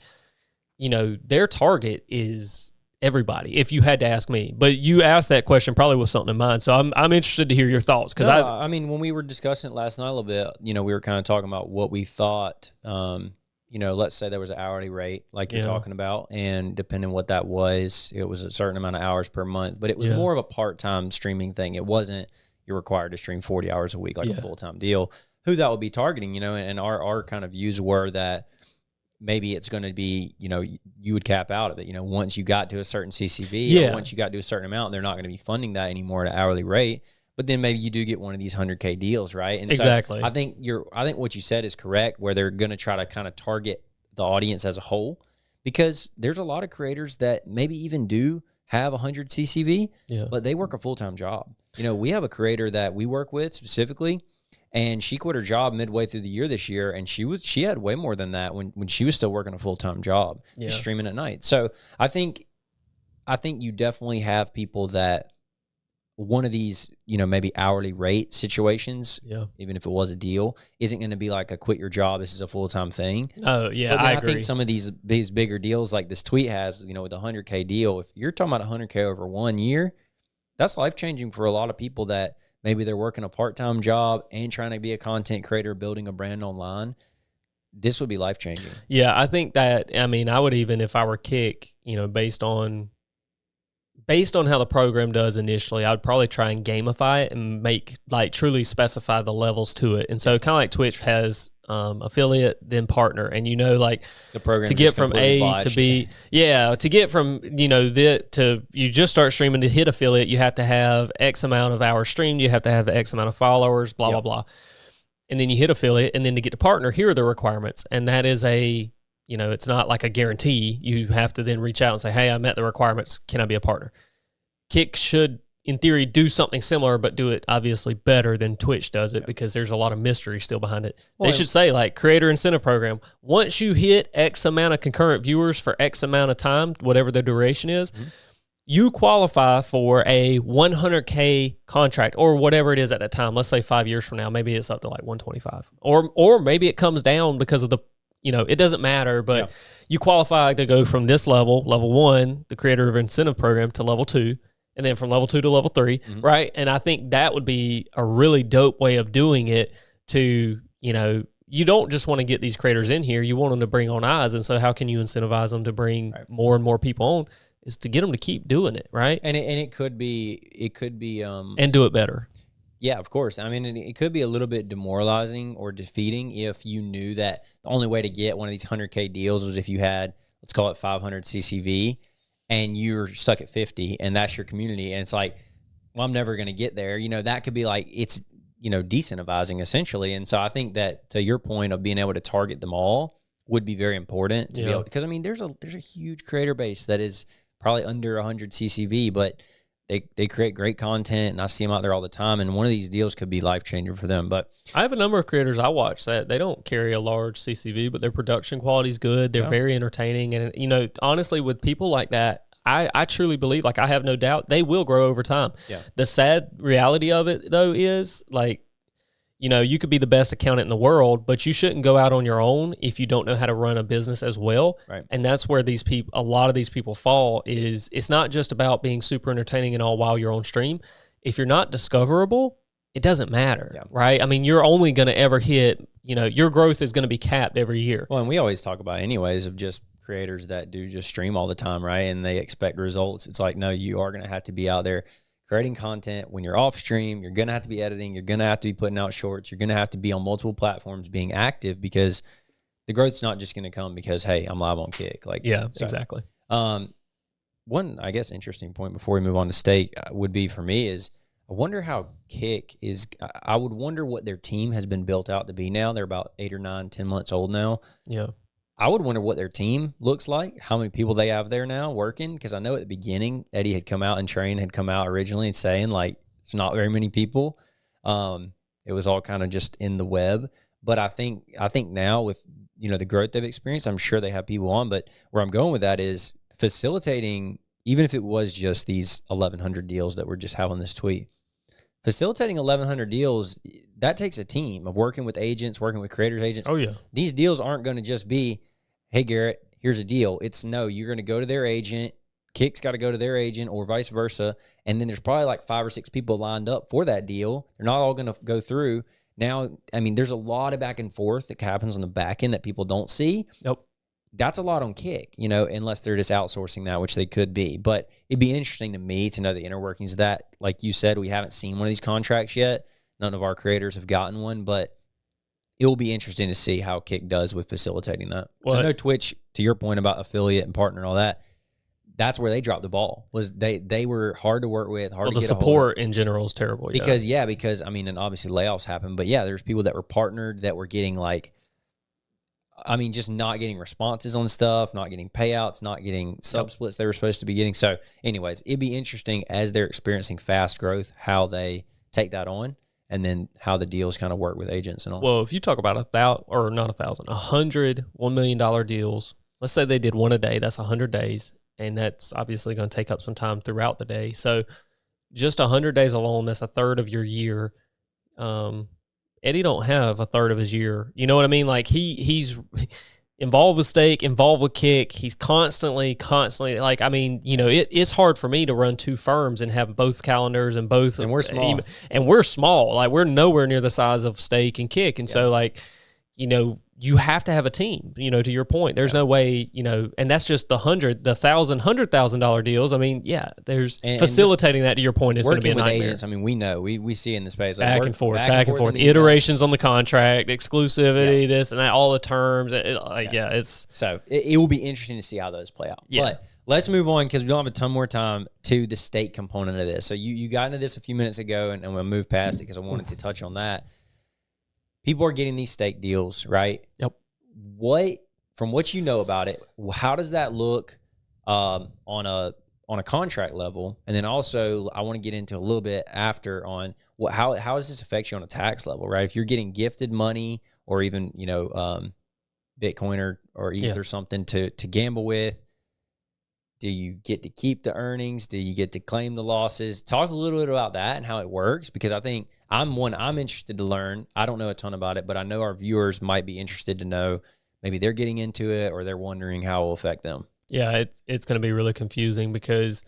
their target is everybody, if you had to ask me. But you asked that question probably with something in mind. So I'm interested to hear your thoughts. Because when we were discussing it last night a little bit, we were kind of talking about what we thought, let's say there was an hourly rate like you're talking about, and depending on what that was, it was a certain amount of hours per month. But it was more of a part-time streaming thing. It wasn't you're required to stream 40 hours a week like a full-time deal. Who that would be targeting, and our kind of views were that maybe it's going to be, you would cap out of it. Once you got to a certain CCV, or once you got to a certain amount, they're not going to be funding that anymore at an hourly rate. But then maybe you do get one of these 100K deals, right? And exactly. So I think what you said is correct, where they're going to try to kind of target the audience as a whole, because there's a lot of creators that maybe even do have 100 CCV, but they work a full-time job. We have a creator that we work with specifically, and she quit her job midway through the year this year, and she had way more than that when she was still working a full-time job, just streaming at night. So I think you definitely have people that one of these, maybe hourly rate situations, even if it was a deal, isn't going to be like a quit your job, this is a full-time thing. Oh, yeah, but I agree. I think some of these bigger deals like this tweet has, with a 100K deal, if you're talking about 100K over 1 year, that's life-changing for a lot of people that maybe they're working a part-time job and trying to be a content creator, building a brand online. This would be life-changing. Yeah, I think that, I would even, if I were Kick, based on how the program does initially, I would probably try and gamify it and truly specify the levels to it. And so kind of like Twitch has affiliate, then partner. And the program to get from A to B, to get from, you just start streaming to hit affiliate, you have to have X amount of hours streamed, you have to have X amount of followers, blah, blah, blah. And then you hit affiliate, and then to get to partner, here are the requirements. And that is it's not like a guarantee. You have to then reach out and say, hey, I met the requirements. Can I be a partner? Kick should, in theory, do something similar, but do it obviously better than Twitch does it, because there's a lot of mystery still behind it. They should say, creator incentive program, once you hit X amount of concurrent viewers for X amount of time, whatever the duration is, you qualify for a 100K contract or whatever it is at that time. Let's say 5 years from now, maybe it's up to 125. Or maybe it comes down because of the, it doesn't matter, but you qualify to go from this level 1, the creator of incentive program, to level 2. And then from level 2 to level 3, right? And I think that would be a really dope way of doing it to, you don't just want to get these creators in here. You want them to bring on eyes. And so how can you incentivize them to bring more and more people on? Is to get them to keep doing it, right? And it could be and do it better. Yeah, of course. It could be a little bit demoralizing or defeating if you knew that the only way to get one of these 100K deals was if you had, let's call it 500 CCV, and you're stuck at 50, and that's your community. And it's like, well, I'm never going to get there. That could be like, it's, decentivizing essentially. And so I think that, to your point of being able to target them all, would be very important to be able, because I mean, there's a huge creator base that is probably under 100 CCV, but they create great content, and I see them out there all the time. And one of these deals could be life changer for them. But I have a number of creators I watch that they don't carry a large CCV, but their production quality is good. They're very entertaining, and honestly, with people like that, I truly believe, like, I have no doubt they will grow over time. Yeah. The sad reality of it, though, is like, you could be the best accountant in the world, but you shouldn't go out on your own if you don't know how to run a business as well. Right. And that's where a lot of these people fall. Is it's not just about being super entertaining and all while you're on stream. If you're not discoverable, it doesn't matter, right? I mean, you're only going to ever hit, your growth is going to be capped every year. Well, and we always talk about anyways of just creators that do just stream all the time, right? And they expect results. It's like, no, you are going to have to be out there creating content. When you're off stream, you're going to have to be editing. You're going to have to be putting out shorts. You're going to have to be on multiple platforms being active, because the growth's not just going to come because, hey, I'm live on Kick. Exactly. One, I guess, interesting point before we move on to Stake would be for me is, I wonder how Kick is, I would wonder what their team has been built out to be now. They're about 8 or 9, 10 months old now. Yeah. I would wonder what their team looks like, how many people they have there now working, because I know at the beginning, Eddie had come out and Train had come out originally and saying, like, it's not very many people. It was all kind of just in the web. But I think now with, the growth they've experienced, I'm sure they have people on. But where I'm going with that is facilitating, even if it was just these 1,100 deals that we're just having this tweet, facilitating 1,100 deals, that takes a team of working with agents, working with creators agents. Oh, yeah. These deals aren't going to just be, hey, Garrett, here's a deal. It's no, you're going to go to their agent. Kick's got to go to their agent, or vice versa. And then there's probably like 5 or 6 people lined up for that deal. They're not all going to go through. Now, I mean, there's a lot of back and forth that happens on the back end that people don't see. Nope. That's a lot on Kick, unless they're just outsourcing that, which they could be. But it'd be interesting to me to know the inner workings of that. Like you said, we haven't seen one of these contracts yet. None of our creators have gotten one, but it will be interesting to see how Kick does with facilitating that. Well, I know Twitch, to your point about affiliate and partner and all that, that's where they dropped the ball. Was they were hard to work with, hard to get the support in general is terrible. Because I mean, and obviously layoffs happen, but there's people that were partnered that were getting just not getting responses on stuff, not getting payouts, not getting sub splits they were supposed to be getting. So anyways, it'd be interesting as they're experiencing fast growth, how they take that on, and then how the deals kind of work with agents and all. Well, if you talk about 100 $1 million deals, let's say they did one a day, that's 100 days. And that's obviously going to take up some time throughout the day. So just 100 days alone, that's a third of your year. Eddie don't have a third of his year. You know what I mean? Like he's involved with Stake, involved with Kick. He's constantly like, I mean, it's hard for me to run 2 firms and have both calendars and both. And we're small. And we're small. Like we're nowhere near the size of Stake and Kick. And so like, you have to have a team, to your point. There's no way, and that's just the $100,000 deals. I mean, there's facilitating that, to your point, is going to be a nightmare. Agents, I mean, we know, we see in the space. Back and forth. Iterations on the contract, exclusivity, this and that, all the terms. So it will be interesting to see how those play out. Yeah. But let's move on, because we don't have a ton more time, to the Stake component of this. So you got into this a few minutes ago, and we'll move past it because I wanted to touch on that. People are getting these Stake deals, right? Yep. From what you know about it, how does that look on a contract level? And then also, I want to get into a little bit after on how does this affect you on a tax level, right? If you're getting gifted money, or even Bitcoin or ETH or something to gamble with, do you get to keep the earnings? Do you get to claim the losses? Talk a little bit about that and how it works, because I think I'm interested to learn. I don't know a ton about it, but I know our viewers might be interested to know. Maybe they're getting into it, or they're wondering how it will affect them. Yeah, it's going to be really confusing, because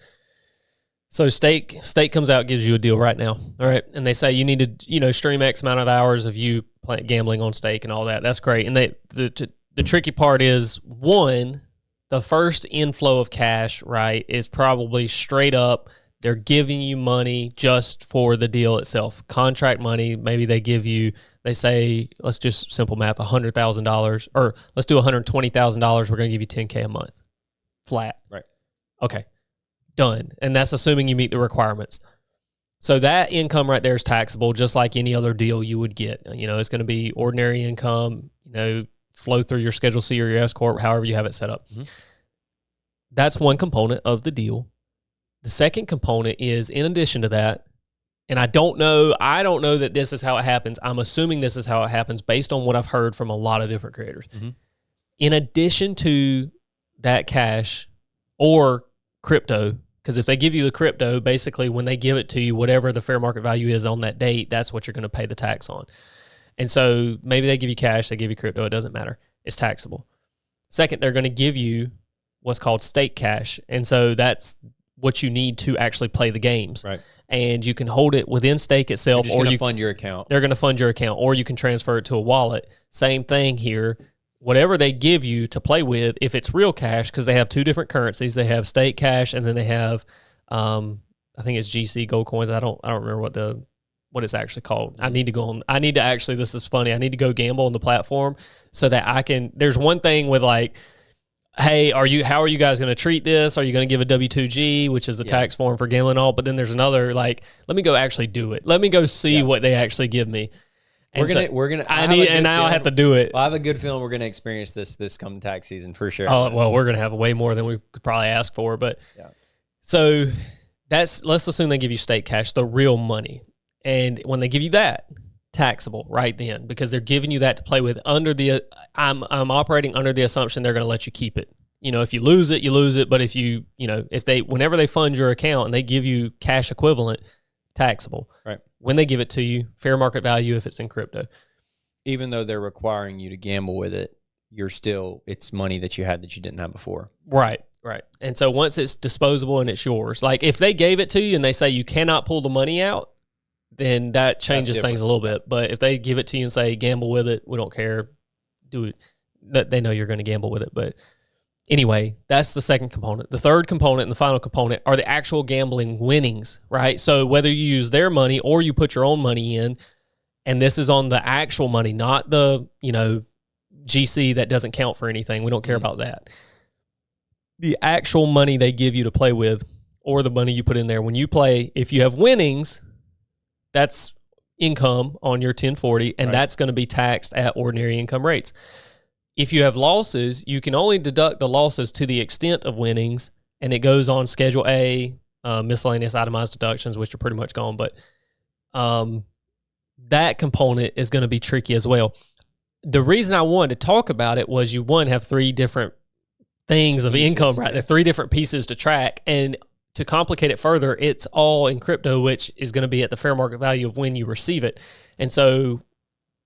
Stake comes out, gives you a deal right now, all right, and they say you need to stream X amount of hours of you gambling on Stake and all that. That's great, and the tricky part is, one, the first inflow of cash, right, is probably straight up, they're giving you money just for the deal itself. Contract money, maybe they say, let's just simple math, $100,000, or let's do $120,000. We're going to give you $10K a month. Flat. Right. Okay. Done. And that's assuming you meet the requirements. So that income right there is taxable, just like any other deal you would get. It's going to be ordinary income, flow through your Schedule C or your S Corp, however you have it set up. Mm-hmm. That's one component of the deal. The second component is, in addition to that, and I don't know that this is how it happens. I'm assuming this is how it happens based on what I've heard from a lot of different creators. Mm-hmm. In addition to that cash or crypto, because if they give you the crypto, basically when they give it to you, whatever the fair market value is on that date, that's what you're going to pay the tax on. And so maybe they give you cash, they give you crypto, it doesn't matter. It's taxable. Second, they're going to give you what's called stake cash. And so that's what you need to actually play the games. Right. And you can hold it within stake itself. Or you fund your account. They're going to fund your account, or you can transfer it to a wallet. Same thing here. Whatever they give you to play with, if it's real cash, because they have two different currencies. They have stake cash, and then they have, I think it's GC gold coins. I don't remember what it's actually called. I need to actually, this is funny. I need to go gamble on the platform so that I can. There's one thing with like, hey, how are you guys going to treat this? Are you going to give a W-2G, which is the tax form for gambling and all? But then there's another, like, let me go actually do it. Let me go see what they actually give me. And I'll have to do it. Well, I have a good feeling we're gonna experience this come tax season for sure. Oh well, we're gonna have way more than we could probably ask for. But so let's assume they give you stake cash, the real money, and when they give you that, taxable right then, because they're giving you that to play with. I'm operating under the assumption they're gonna let you keep it. If you lose it, you lose it. But whenever they fund your account and they give you cash equivalent, taxable. Right. When they give it to you, fair market value if it's in crypto. Even though they're requiring you to gamble with it, it's money that you had that you didn't have before. Right. And so once it's disposable and it's yours, like if they gave it to you and they say you cannot pull the money out, then that changes things a little bit. But if they give it to you and say gamble with it, we don't care, do it. They know you're going to gamble with it. But anyway, that's the second component. The third component and the final component are the actual gambling winnings, right? So whether you use their money or you put your own money in, and this is on the actual money, not the, GC that doesn't count for anything. We don't care about that. The actual money they give you to play with, or the money you put in there. When you play, if you have winnings, that's income on your 1040, and that's going to be taxed at ordinary income rates. If you have losses, you can only deduct the losses to the extent of winnings, and it goes on Schedule A, miscellaneous itemized deductions, which are pretty much gone. But that component is going to be tricky as well. The reason I wanted to talk about it was you, have three different things of income, right? There are three different pieces to track. And to complicate it further, it's all in crypto, which is going to be at the fair market value of when you receive it. And so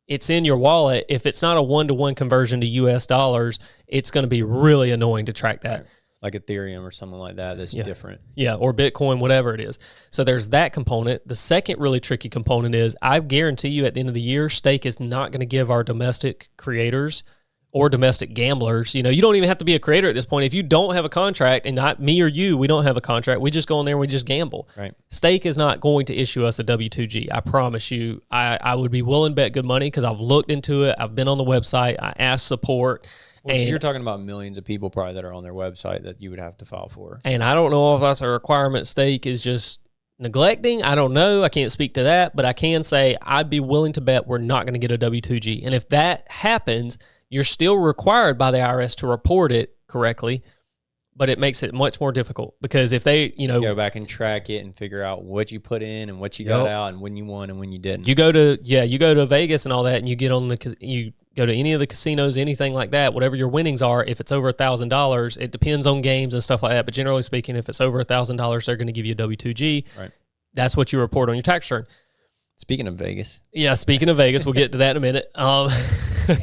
it's in your wallet. If it's not a one-to-one conversion to US dollars, it's going to be really annoying to track that. Like Ethereum or something like that that's different. Yeah, or Bitcoin, whatever it is. So there's that component. The second really tricky component is, I guarantee you at the end of the year, Stake is not going to give our domestic creators or domestic gamblers, you don't even have to be a creator at this point. If you don't have a contract, and not me or you, we don't have a contract, we just go in there and we just gamble. Right. Stake is not going to issue us a W-2G. I promise you. I would be willing to bet good money because I've looked into it. I've been on the website. I asked support. Well, and you're talking about millions of people probably that are on their website that you would have to file for. And I don't know if that's a requirement Stake is just neglecting. I don't know. I can't speak to that. But I can say I'd be willing to bet we're not going to get a W-2G. And if that happens, you're still required by the IRS to report it correctly, but it makes it much more difficult because if they, go back and track it and figure out what you put in and what you got out and when you won and when you didn't. You go to Vegas and all that, and you you go to any of the casinos, anything like that, whatever your winnings are. If it's over $1,000, it depends on games and stuff like that. But generally speaking, if it's over $1,000, they're going to give you a W-2G. Right. That's what you report on your tax return. Speaking of Vegas. Yeah, speaking of Vegas, we'll get to that in a minute.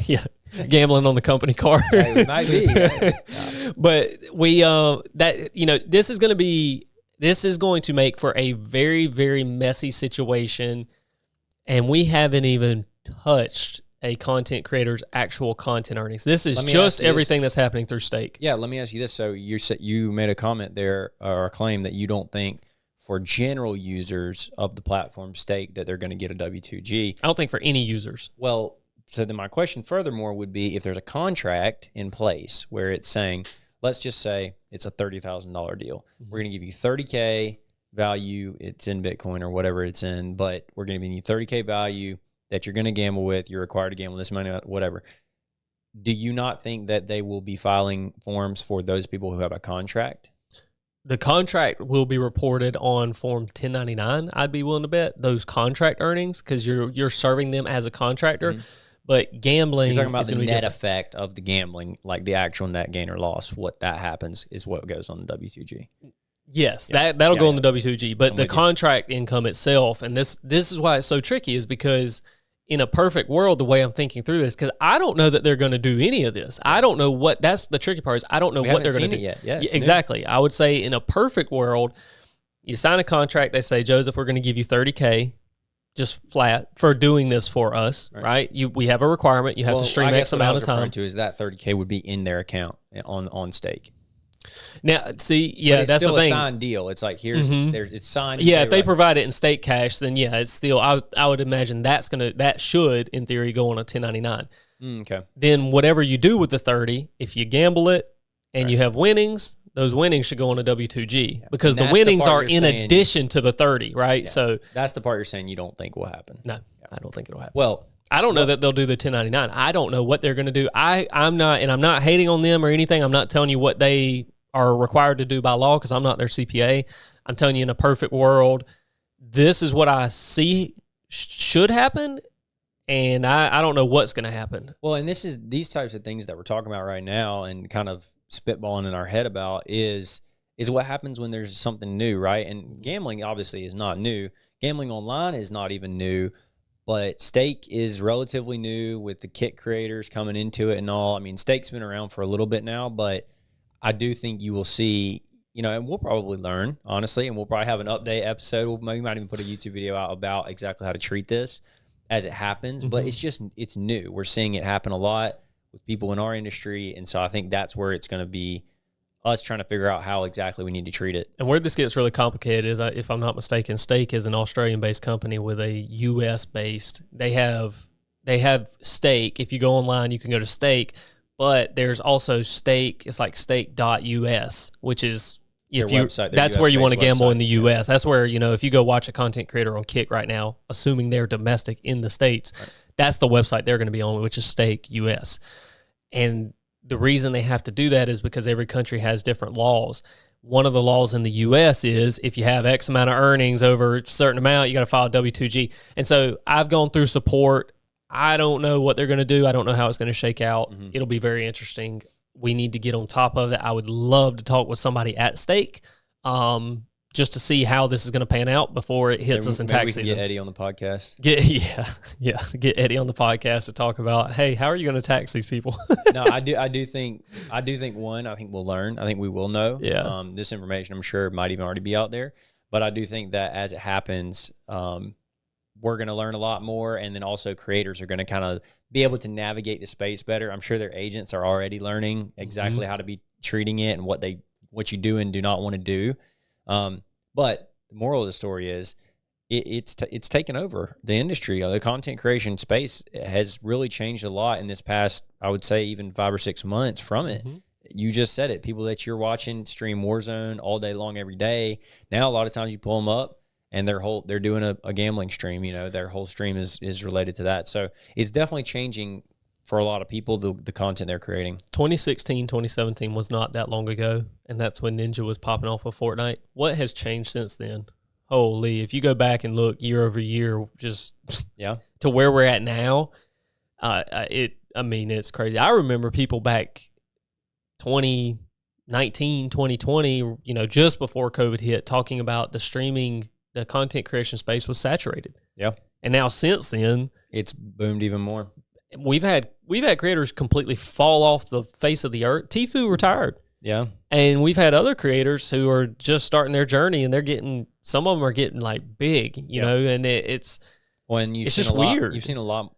Yeah, gambling on the company car. It might be. But this is going to make for a very, very messy situation, and we haven't even touched a content creator's actual content earnings. This is just everything that's happening through Stake. Yeah, let me ask you this. So you made a comment there, or a claim that you don't think for general users of the platform Stake that they're going to get a W-2G. I don't think for any users. Well, so then my question furthermore would be, if there's a contract in place where it's saying, let's just say it's a $30,000 deal. Mm-hmm. We're going to give you $30K value. It's in Bitcoin or whatever it's in, but we're giving you 30K value that you're going to gamble with. You're required to gamble this money, whatever. Do you not think that they will be filing forms for those people who have a contract? The contract will be reported on Form 1099. I'd be willing to bet those contract earnings because you're serving them as a contractor. But gambling, you're talking about is the gonna be net different. effect of the gambling, like the actual net gain or loss. What that happens is what goes on the W2G. Yes, that'll go on the W2G. But the with you. contract income itself, and this is why it's so tricky, is because in a perfect world, the way I'm thinking through this, because I don't know that they're going to do any of this. I don't know what, that's the tricky part, is I don't know what they're going to do yet. Yeah, exactly. I would say in a perfect world, you sign a contract, they say, Joseph, we're going to give you 30K just flat for doing this for us, right? We have a requirement. You have to stream X amount of time. To is that 30K would be in their account on stake. Now, see, yeah, that's still the thing. A signed deal. It's like it's signed. Yeah, if they provide it in stake cash, then yeah, it's still. I would imagine that should, in theory, go on a 1099. Okay. Then whatever you do with the 30, if you gamble it and you have winnings, those winnings should go on a W2G because the winnings are in addition to the 30, right? Yeah. So that's the part you're saying you don't think will happen. No, I don't think it'll happen. Well, I don't know that they'll do the 1099. I don't know what they're going to do. I'm not hating on them or anything. I'm not telling you what they are required to do by law because I'm not their CPA. I'm telling you, in a perfect world, this is what I see should happen, and I don't know what's going to happen. Well, and these types of things that we're talking about right now and kind of spitballing in our head about is what happens when there's something new, right? And gambling obviously is not new. Gambling online is not even new, but stake is relatively new with the kit creators coming into it and all. I mean, stake's been around for a little bit now, but I do think you will see, and we'll probably learn, honestly, and we'll probably have an update episode. We might even put a YouTube video out about exactly how to treat this as it happens, but it's new. We're seeing it happen a lot with people in our industry, and so I think that's where it's going to be us trying to figure out how exactly we need to treat it. And where this gets really complicated is, if I'm not mistaken, Stake is an Australian-based company with a U.S.-based. They have Stake. If you go online, you can go to Stake, but there's also Stake. It's like stake.us, which is that's where you want to gamble in the U.S. That's where, if you go watch a content creator on Kick right now, assuming they're domestic in the States, that's the website they're going to be on, which is Stake US. And the reason they have to do that is because every country has different laws. One of the laws in the U.S. is if you have X amount of earnings over a certain amount, you got to file a W-2G. And so I've gone through support. I don't know what they're going to do. I don't know how it's going to shake out. It'll be very interesting. We need to get on top of it. I would love to talk with somebody at Stake just to see how this is going to pan out before it hits us in tax season. Get Eddie on the podcast. Get Eddie on the podcast to talk about, hey, how are you going to tax these people? No, I do think one, I think we'll learn. I think we will know. Yeah. This information, I'm sure, might even already be out there. But I do think that as it happens, we're going to learn a lot more, and then also creators are going to kind of be able to navigate the space better. I'm sure their agents are already learning exactly how to be treating it and what you do and do not want to do. But the moral of the story is it's taken over the industry. The content creation space has really changed a lot in this past, I would say, even 5 or 6 months from it. You just said it. People that you're watching stream Warzone all day long, every day. Now, a lot of times you pull them up and they're doing a gambling stream. Their whole stream is related to that. So it's definitely changing for a lot of people, the content they're creating. 2016, 2017 was not that long ago, and that's when Ninja was popping off of Fortnite. What has changed since then? Holy, if you go back and look year over year, just to where we're at now, it's crazy. I remember people back 2019, 2020, just before COVID hit, talking about the content creation space was saturated. Yeah. And now since then, it's boomed even more. We've had creators completely fall off the face of the earth. Tfue retired. Yeah. And we've had other creators who are just starting their journey, and some of them are getting like big, and it's just weird. You've seen a lot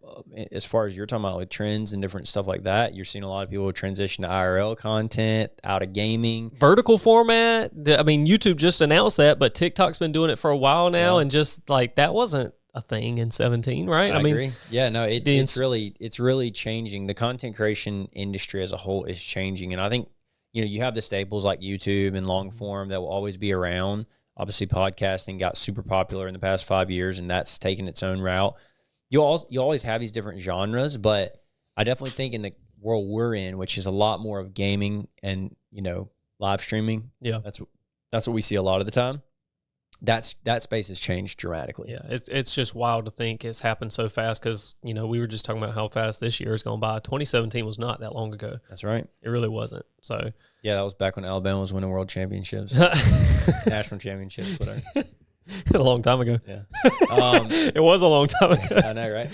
as far as you're talking about with trends and different stuff like that. You're seeing a lot of people transition to IRL content, out of gaming. Vertical format. I mean, YouTube just announced that, but TikTok's been doing it for a while now, and just like that wasn't a thing in 17, right? I agree. Yeah, no, it's really changing. The content creation industry as a whole is changing, and I think you have the staples like YouTube and long form that will always be around. obviously podcasting got super popular in the past 5 years, and that's taken its own route. You always have these different genres, but I definitely think in the world we're in, which is a lot more of gaming and, live streaming. Yeah. That's what we see a lot of the time. That space has changed dramatically. Yeah, it's just wild to think it's happened so fast because, we were just talking about how fast this year is going by. 2017 was not that long ago. That's right. It really wasn't. So yeah, that was back when Alabama was winning world championships, national championships, whatever. A long time ago. Yeah. It was a long time ago. I know, right?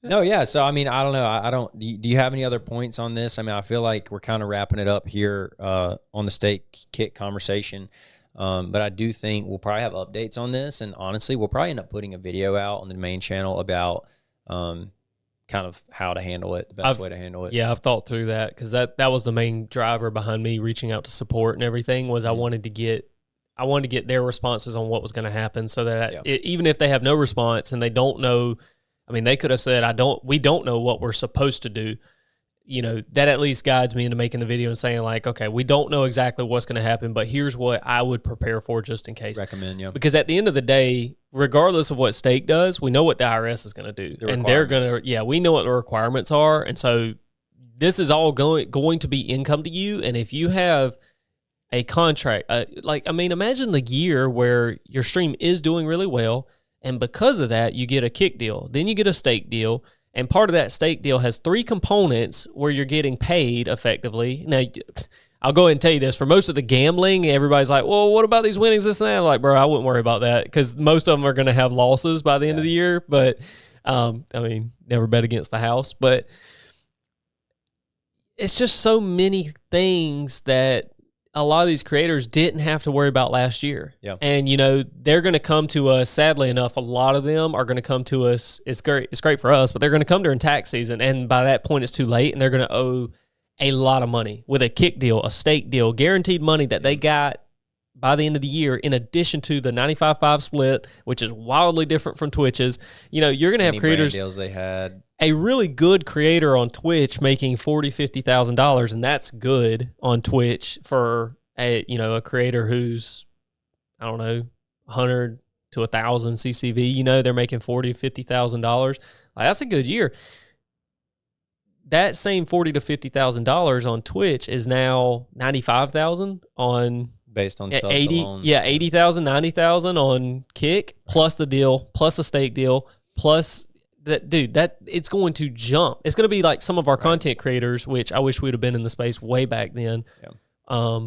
No, yeah. So, I don't know. I don't. Do you have any other points on this? I feel like we're kind of wrapping it up here on the state kick conversation. But I do think we'll probably have updates on this. And honestly, we'll probably end up putting a video out on the main channel about kind of how to handle it, the best way to handle it. Yeah, I've thought through that because that was the main driver behind me reaching out to support and everything was I wanted to get their responses on what was going to happen so that even if they have no response and they don't know, they could have said, we don't know what we're supposed to do. That at least guides me into making the video and saying like, okay, we don't know exactly what's going to happen, but here's what I would prepare for just in case. Recommend, yeah. Because at the end of the day, regardless of what state does, we know what the IRS is going to do. And they're going to, we know what the requirements are. And so this is all going to be income to you. And if you have a contract, imagine the year where your stream is doing really well. And because of that, you get a kick deal. Then you get a stake deal. And part of that stake deal has 3 components where you're getting paid effectively. Now, I'll go ahead and tell you this. For most of the gambling, everybody's like, well, what about these winnings, this and that? I'm like, bro, I wouldn't worry about that because most of them are going to have losses by the end of the year. But, never bet against the house. But it's just so many things that a lot of these creators didn't have to worry about last year. Yeah. And, they're going to come to us, sadly enough, a lot of them are going to come to us. It's great for us, but they're going to come during tax season. And by that point, it's too late. And they're going to owe a lot of money with a kick deal, a stake deal, guaranteed money that they got by the end of the year, in addition to the 95-5 split, which is wildly different from Twitch's. You're going to have creators. Brand deals they had. A really good creator on Twitch making $40,000, $50,000, and that's good on Twitch for a creator who's, I don't know, 100 to 1,000 CCV. They're making $40,000, $50,000. That's a good year. That same $40,000 to $50,000 on Twitch is now $95,000 on based on subs 80. alone. Yeah, 80,000, 90,000 on Kick plus the deal plus a stake deal plus. That it's going to jump. It's going to be like some of our content creators, which I wish we'd have been in the space way back then. Yeah.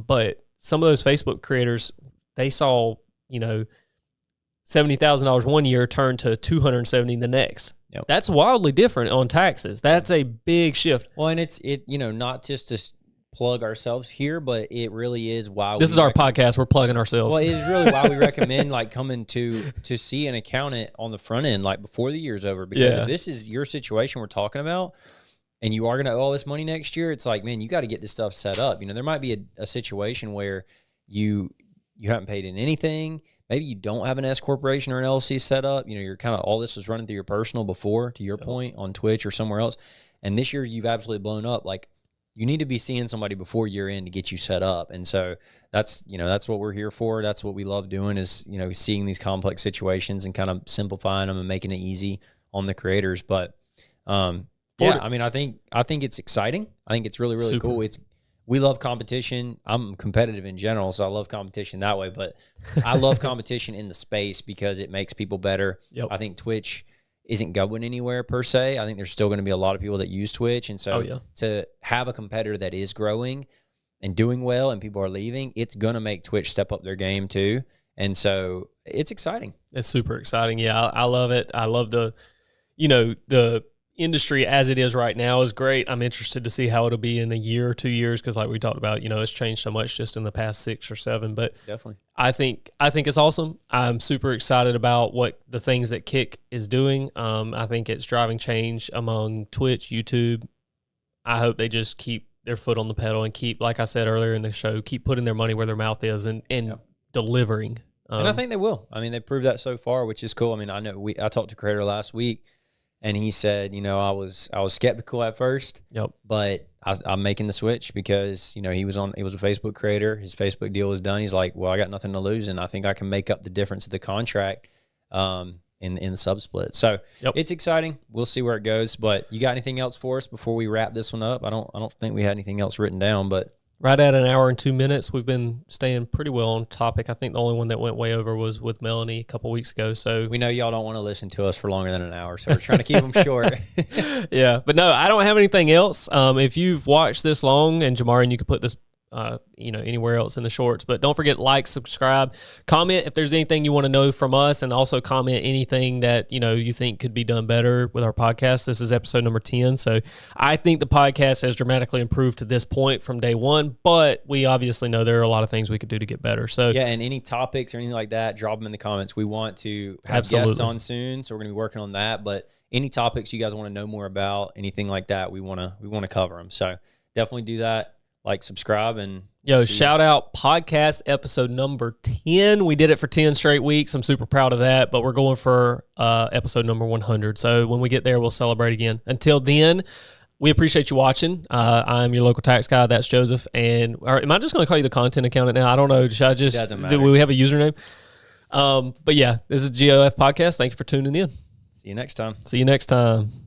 But some of those Facebook creators, they saw, $70,000 one year turn to $270 the next. Yep. That's wildly different on taxes. That's a big shift. Well, and it's not just to plug ourselves here, but it really is why this is our podcast. We're plugging ourselves. Well, it is really why we recommend coming to see an accountant on the front end before the year's over, because if this is your situation we're talking about and you are going to owe all this money next year, it's like, man, you got to get this stuff set up. There might be a situation where you haven't paid in anything. Maybe you don't have an S corporation or an LLC set up. You're kind of, all this was running through your personal before, to your point, on Twitch or somewhere else. And this year you've absolutely blown up. You need to be seeing somebody before year end to get you set up. And so that's what we're here for. That's what we love doing is, seeing these complex situations and kind of simplifying them and making it easy on the creators. But, I think it's exciting. I think it's really, really cool. We love competition. I'm competitive in general, so I love competition that way, but I love competition in the space because it makes people better. Yep. I think Twitch isn't going anywhere per se. I think there's still going to be a lot of people that use Twitch. And so to have a competitor that is growing and doing well and people are leaving, it's going to make Twitch step up their game too. And so it's exciting. It's super exciting. Yeah, I love it. I love the industry as it is right now is great. I'm interested to see how it'll be in a year or 2 years because like we talked about, it's changed so much just in the past 6 or 7. But definitely, I think it's awesome. I'm super excited about what the things that Kick is doing. I think it's driving change among Twitch, YouTube. I hope they just keep their foot on the pedal and keep, like I said earlier in the show, keep putting their money where their mouth is and delivering. And I think they will. They proved that so far, which is cool. I know I talked to Creator last week. And he said, I was skeptical at first, Yep. but I'm making the switch because, he was a Facebook creator. His Facebook deal was done. He's like, well, I got nothing to lose, and I think I can make up the difference of the contract in the sub split. So It's exciting. We'll see where it goes. But you got anything else for us before we wrap this one up? I don't think we had anything else written down, but right at an hour and 2 minutes. We've been staying pretty well on topic. I think the only one that went way over was with Melanie a couple weeks ago. So we know y'all don't want to listen to us for longer than an hour, so we're trying to keep them short. Yeah, but no, I don't have anything else. If you've watched this long, and Jamarian, you could put this anywhere else in the shorts, but don't forget, like, subscribe, comment if there's anything you want to know from us, and also comment anything that you think could be done better with our podcast. This is episode number 10, so I think the podcast has dramatically improved to this point from day one, but we obviously know there are a lot of things we could do to get better. So yeah, and any topics or anything like that, drop them in the comments. We want to have guests on soon, so we're gonna be working on that. But any topics you guys want to know more about, anything like that, we want to cover them. So definitely do that. Like, subscribe, and shout out podcast episode number 10. We did it for 10 straight weeks. I'm super proud of that, but we're going for episode number 100. So when we get there, we'll celebrate again. Until then, we appreciate you watching. I'm your local tax guy. That's Joseph. And am I just going to call you the content accountant now? I don't know. Should I just, doesn't matter. Do we have a username? But yeah, this is GOF Podcast. Thank you for tuning in. See you next time. See you next time.